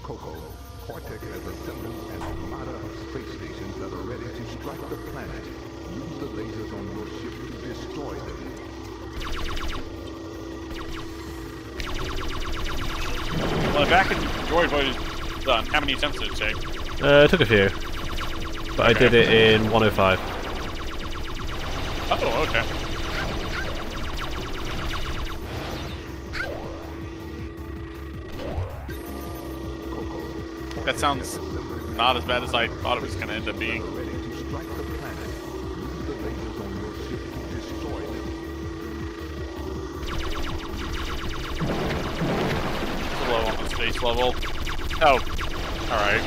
Coco, Cortex has assembled an armada of space stations that are ready to strike the planet. Use the lasers on your ship to destroy them. Well, back in droid mode is done. How many attempts did it take? It took a few. But I did it in 105. Oh, okay. That sounds not as bad as I thought it was going to end up being. Ready to strike the planet. Use the lasers on your ship to destroy them. It's low on the space level. Oh, alright.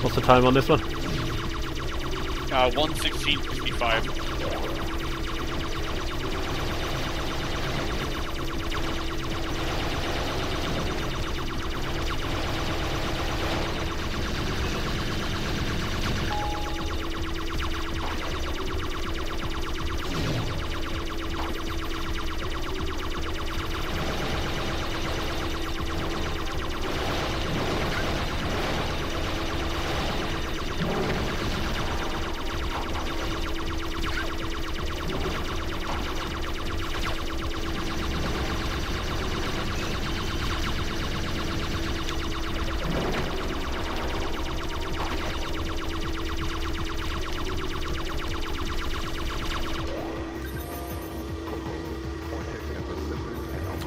What's the time on this one? 1:16:55.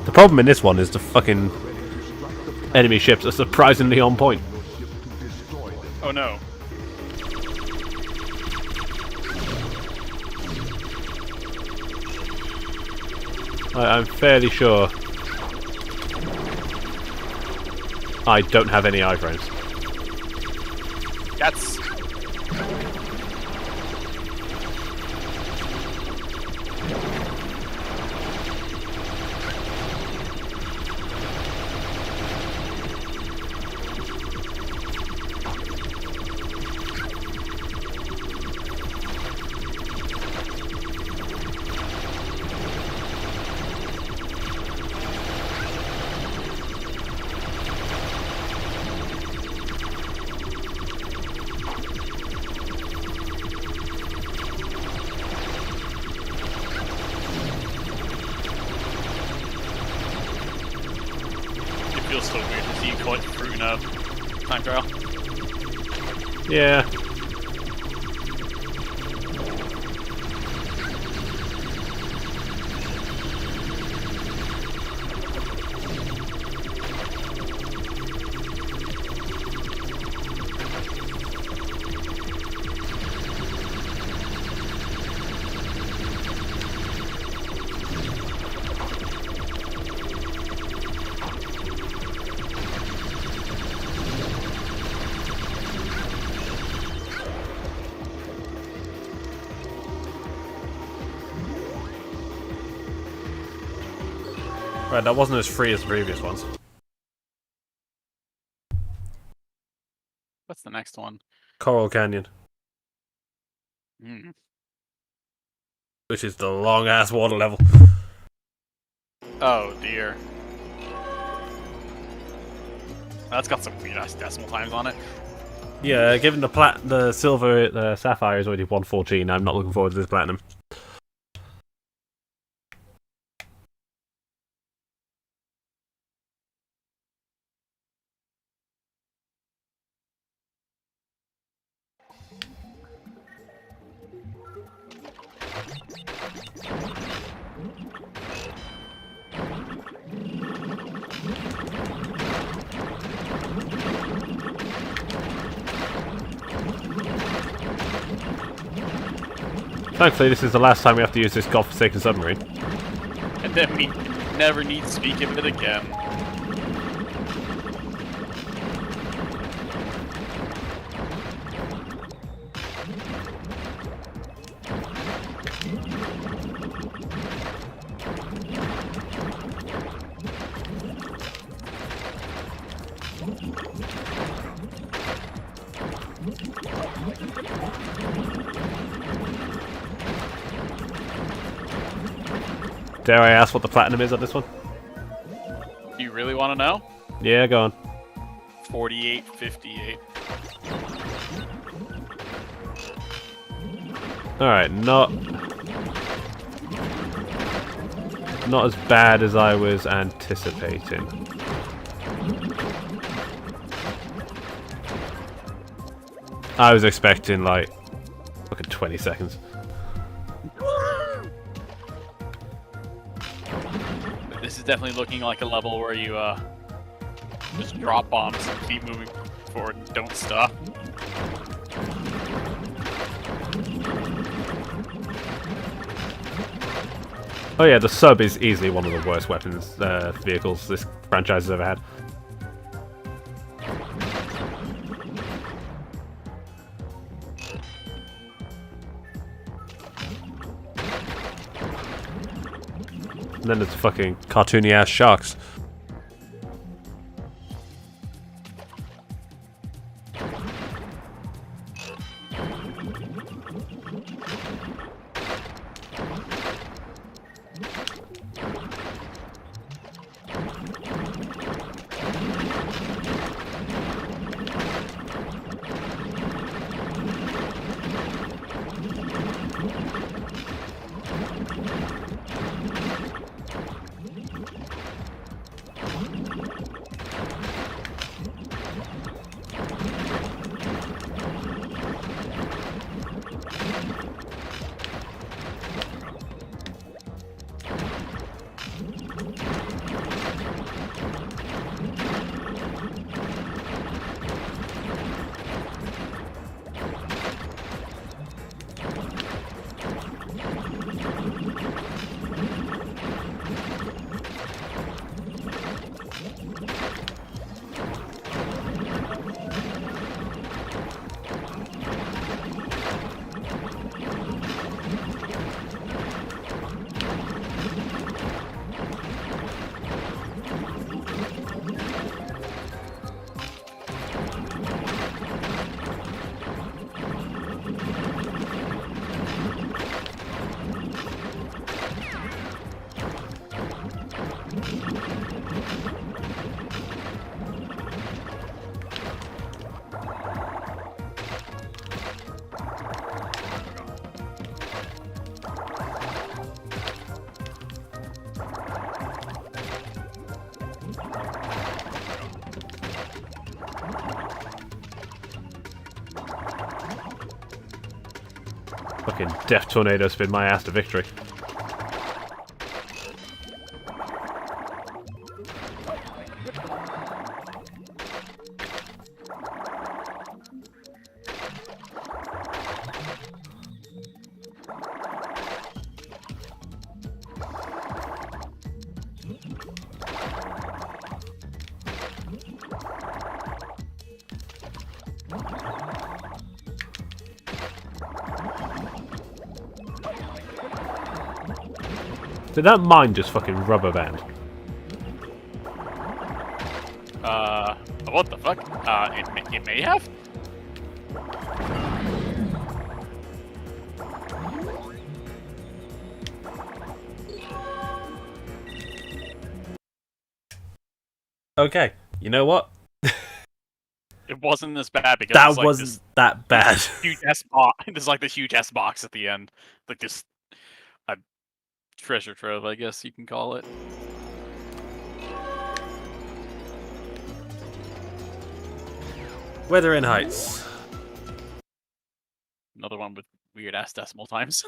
The problem in this one is the fucking enemy ships are surprisingly on point. Oh no. I'm fairly sure I don't have any iframes. That's... It feels so weird to see you collect fruit in a time trial. Yeah. Right, that wasn't as free as the previous ones. What's the next one? Coral Canyon, Hmm. which is the long ass water level. Oh dear. That's got some weird ass decimal times on it. Yeah, given the silver, the sapphire is already 114, I'm not looking forward to this platinum. Thankfully, this is the last time we have to use this godforsaken submarine. And then we never need to speak of it again. Dare I ask what the platinum is on this one? Do you really want to know? Yeah, go on. 48.58. Alright, not as bad as I was anticipating. I was expecting like fucking 20 seconds. This is definitely looking like a level where you just drop bombs and keep moving forward and don't stop. Oh yeah, the sub is easily one of the worst weapons vehicles this franchise has ever had. And then there's fucking cartoony ass sharks. Fucking Death Tornado spin my ass to victory. Did that mine just fucking rubber band? What the fuck? It may have? Okay, you know what? It wasn't as bad because That it's like wasn't that bad. huge S box. There's like this huge S box at the end, like this treasure trove, I guess you can call it. Wuthering Heights. Another one with weird ass decimal times.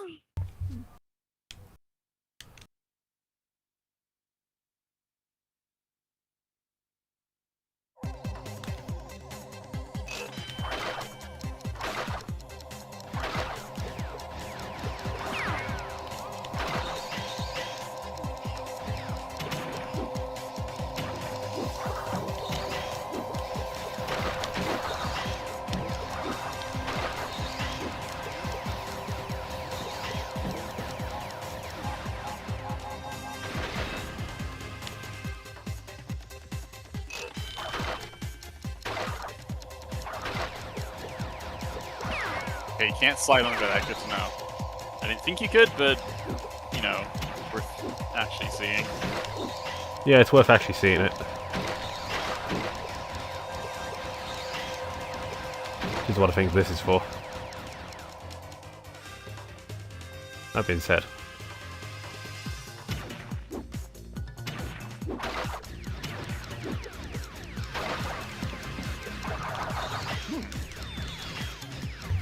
Okay, you can't slide under that, good to know. I didn't think you could, but, you know, worth actually seeing. Yeah, it's worth actually seeing it. Which is what I think this is for. That being said.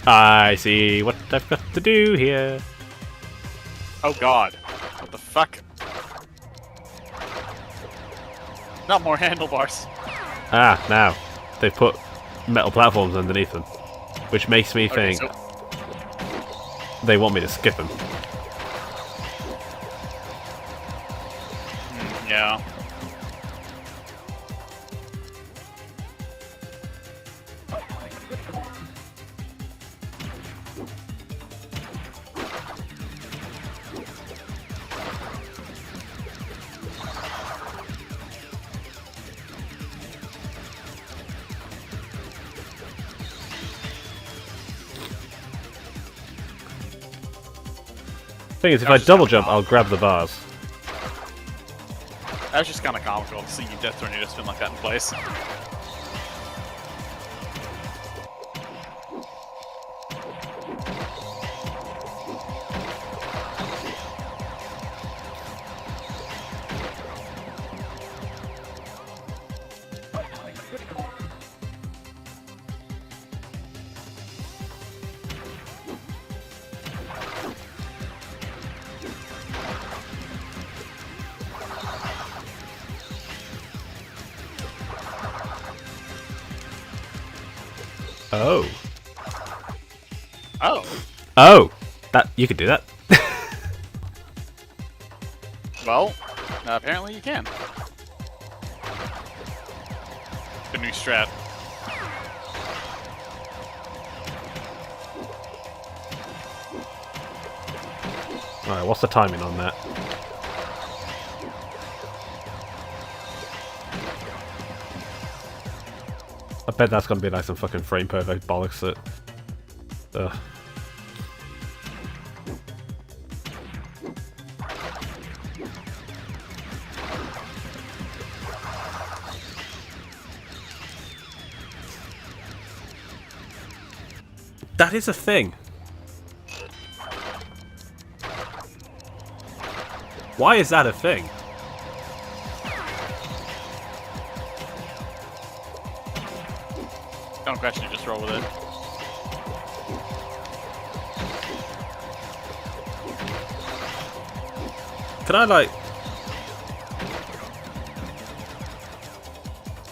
I see what I've got to do here. Oh god. What the fuck? Not more handlebars. Ah, now. They've put metal platforms underneath them. Which makes me think So they want me to skip them. yeah. Thing is, if I double jump, I'll grab the bars. That was just kind of comical, seeing you death tornado spin like that in place. Oh. Oh. Oh! That you could do that. Well, apparently you can. The new strat. Alright, what's the timing on that? I bet that's gonna be like some fucking frame perfect bollocks that. Ugh. That is a thing. Why is that a thing? Don't question it, just roll with it. Can I, like,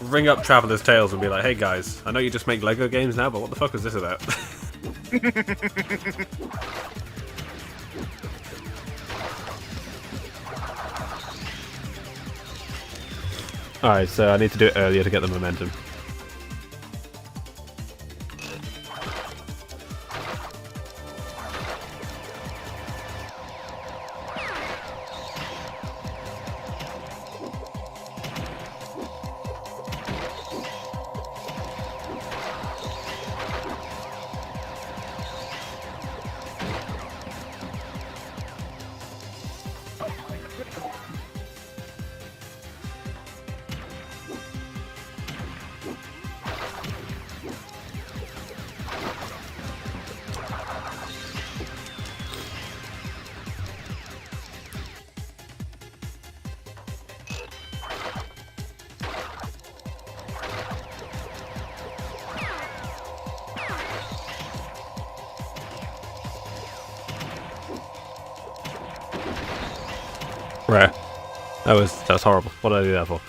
ring up Traveler's Tales and be like, hey guys, I know you just make Lego games now, but what the fuck was this about? Alright, so I need to do it earlier to get the momentum. Rare. That was horrible. What did I do that for?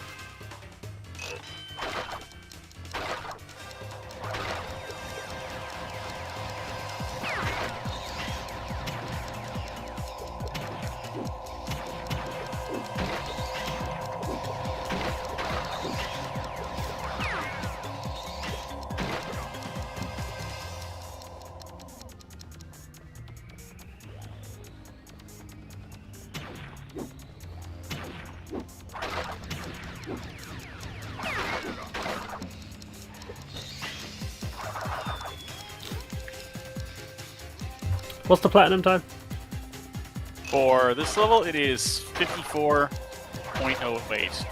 What's the platinum time? For this level, it is 54.08.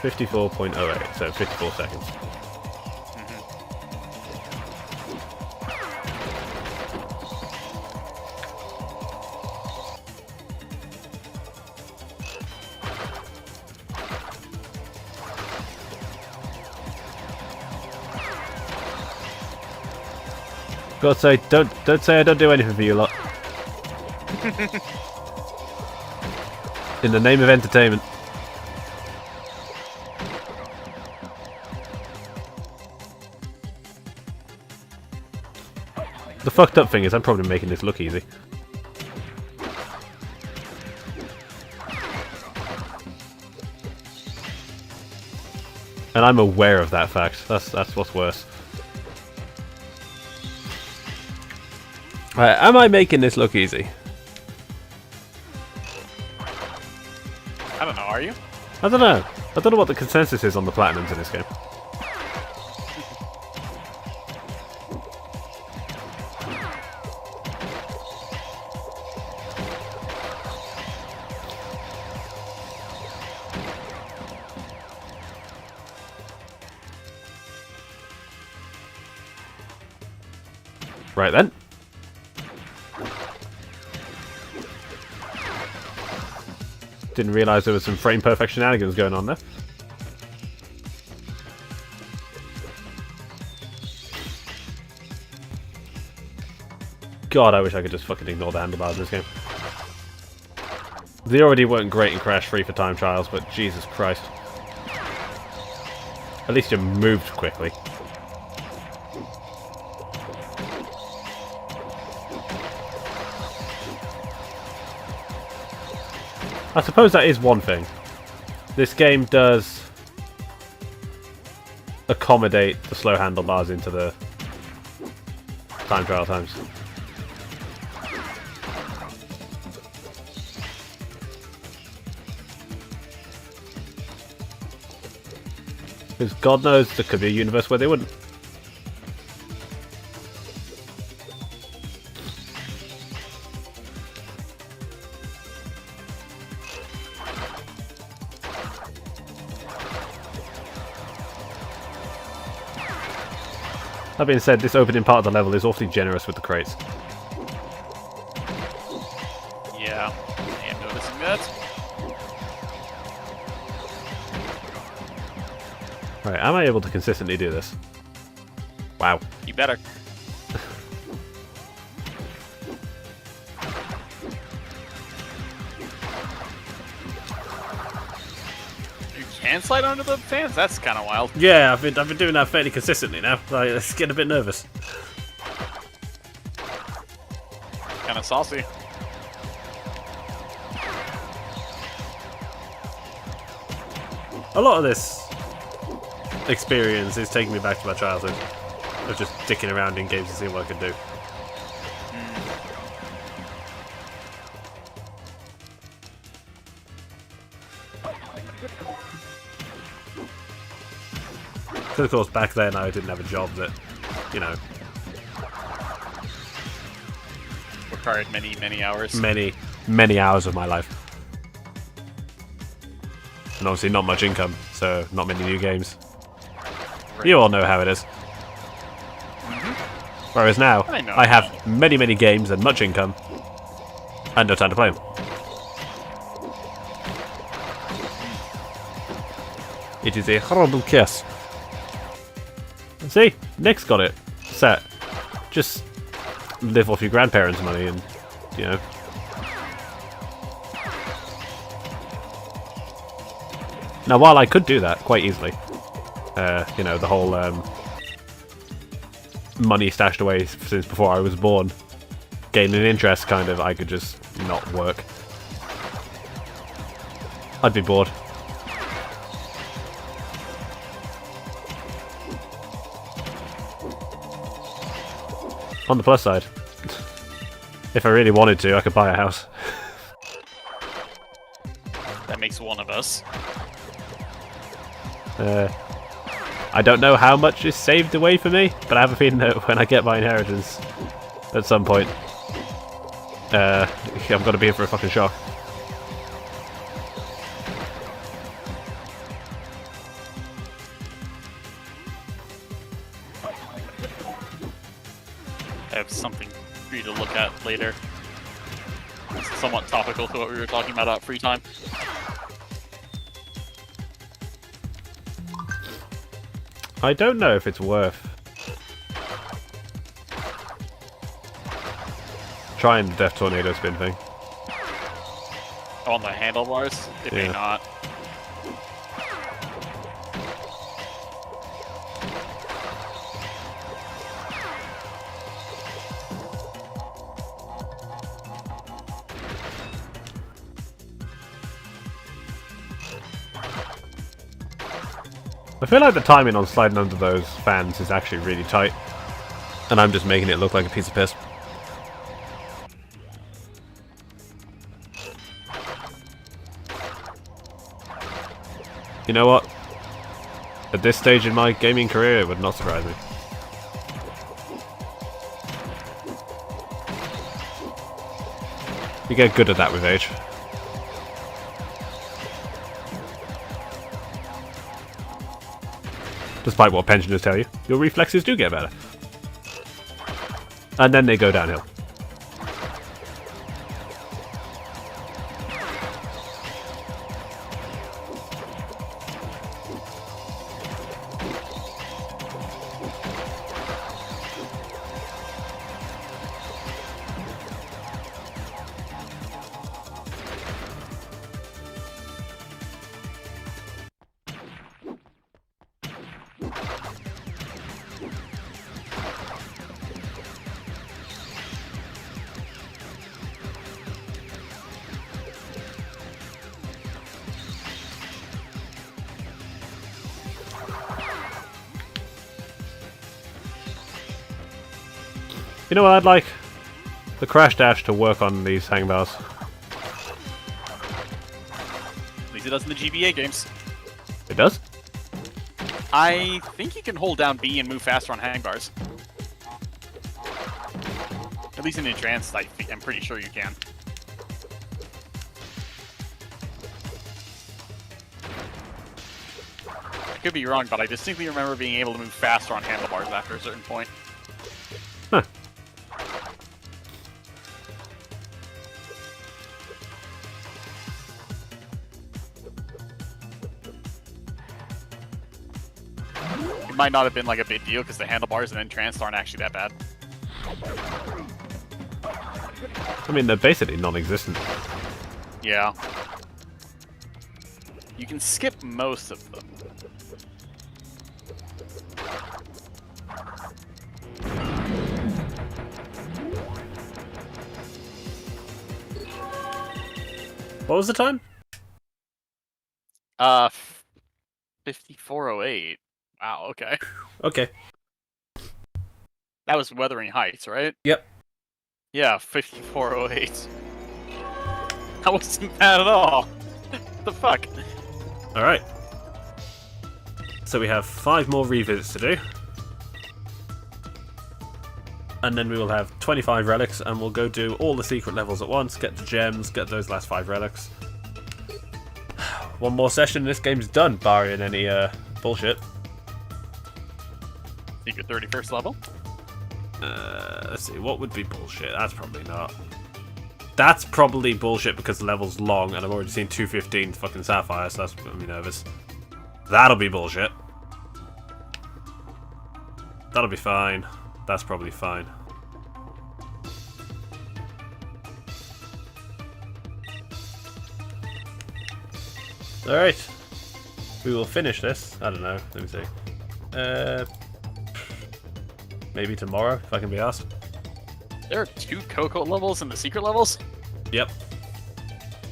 54.08, so 54 seconds. God say, don't say I don't do anything for you lot. In the name of entertainment. The fucked up thing is I'm probably making this look easy. And I'm aware of that fact. That's what's worse. Right, am I making this look easy? I don't know, are you? I don't know. I don't know what the consensus is on the platinums in this game. Right then. Didn't realise there was some frame perfect shenanigans going on there. God, I wish I could just fucking ignore the handlebars in this game. They already weren't great in Crash 3 for time trials, but Jesus Christ. At least you moved quickly. I suppose that is one thing. This game does accommodate the slow handlebars into the time trial times. Because God knows there could be a universe where they wouldn't. That being said, this opening part of the level is awfully generous with the crates. Yeah, I am noticing that. Right, am I able to consistently do this? Wow. You better. You can slide under the fans? That's kind of wild. Yeah, I've been doing that fairly consistently now. Like, it's getting a bit nervous. Kind of saucy. A lot of this experience is taking me back to my childhood of just dicking around in games and seeing what I could do. Because of course back then I didn't have a job that, you know, Required many, many hours. many hours of my life. And obviously not much income, so not many new games. Right. You all know how it is. Whereas now, I have many games and much income, and no time to play them. It is a horrible curse. See, Nick's got it set. Just live off your grandparents' money and, you know. Now, while I could do that quite easily, you know, the whole money stashed away since before I was born, gaining interest kind of, I could just not work. I'd be bored. On the plus side, if I really wanted to, I could buy a house. That makes one of us. I don't know how much is saved away for me, but I have a feeling that when I get my inheritance at some point, I'm gonna be in for a fucking shock. I have something for you to look at later. It's somewhat topical to what we were talking about free time. I don't know if it's worth trying the Death Tornado spin thing. On the handlebars? It may not. I feel like the timing on sliding under those fans is actually really tight, and I'm just making it look like a piece of piss. You know what? At this stage in my gaming career, it would not surprise me. You get good at that with age. Despite what pensioners tell you, your reflexes do get better. And then they go downhill. You know what I'd like? The Crash Dash to work on these hang bars. At least it does in the GBA games. It does? I think you can hold down B and move faster on hang bars. At least in Advanced, I'm pretty sure you can. I could be wrong, but I distinctly remember being able to move faster on handlebars after a certain point. Huh. It might not have been like a big deal because the handlebars and entranced aren't actually that bad. I mean, they're basically non-existent. Yeah. You can skip most of them. What was the time? 5408. Wow, okay. Okay. That was Wuthering Heights, right? Yep. Yeah, 5408. That wasn't bad at all. What the fuck? Alright. So we have 5 more revisits to do. And then we will have 25 relics, and we'll go do all the secret levels at once, get the gems, get those last 5 relics. One more session and this game's done, barring any bullshit. Secret 31st level? Let's see, what would be bullshit? That's probably not. That's probably bullshit because the level's long, and I've already seen 215 fucking Sapphire, so that's making me nervous. That'll be bullshit. That'll be fine. That's probably fine. Alright. We will finish this. I don't know. Let me see. Maybe tomorrow, if I can be asked. There are 2 Coco levels in the secret levels? Yep.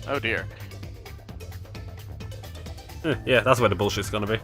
Oh dear. Yeah, that's where the bullshit's gonna be.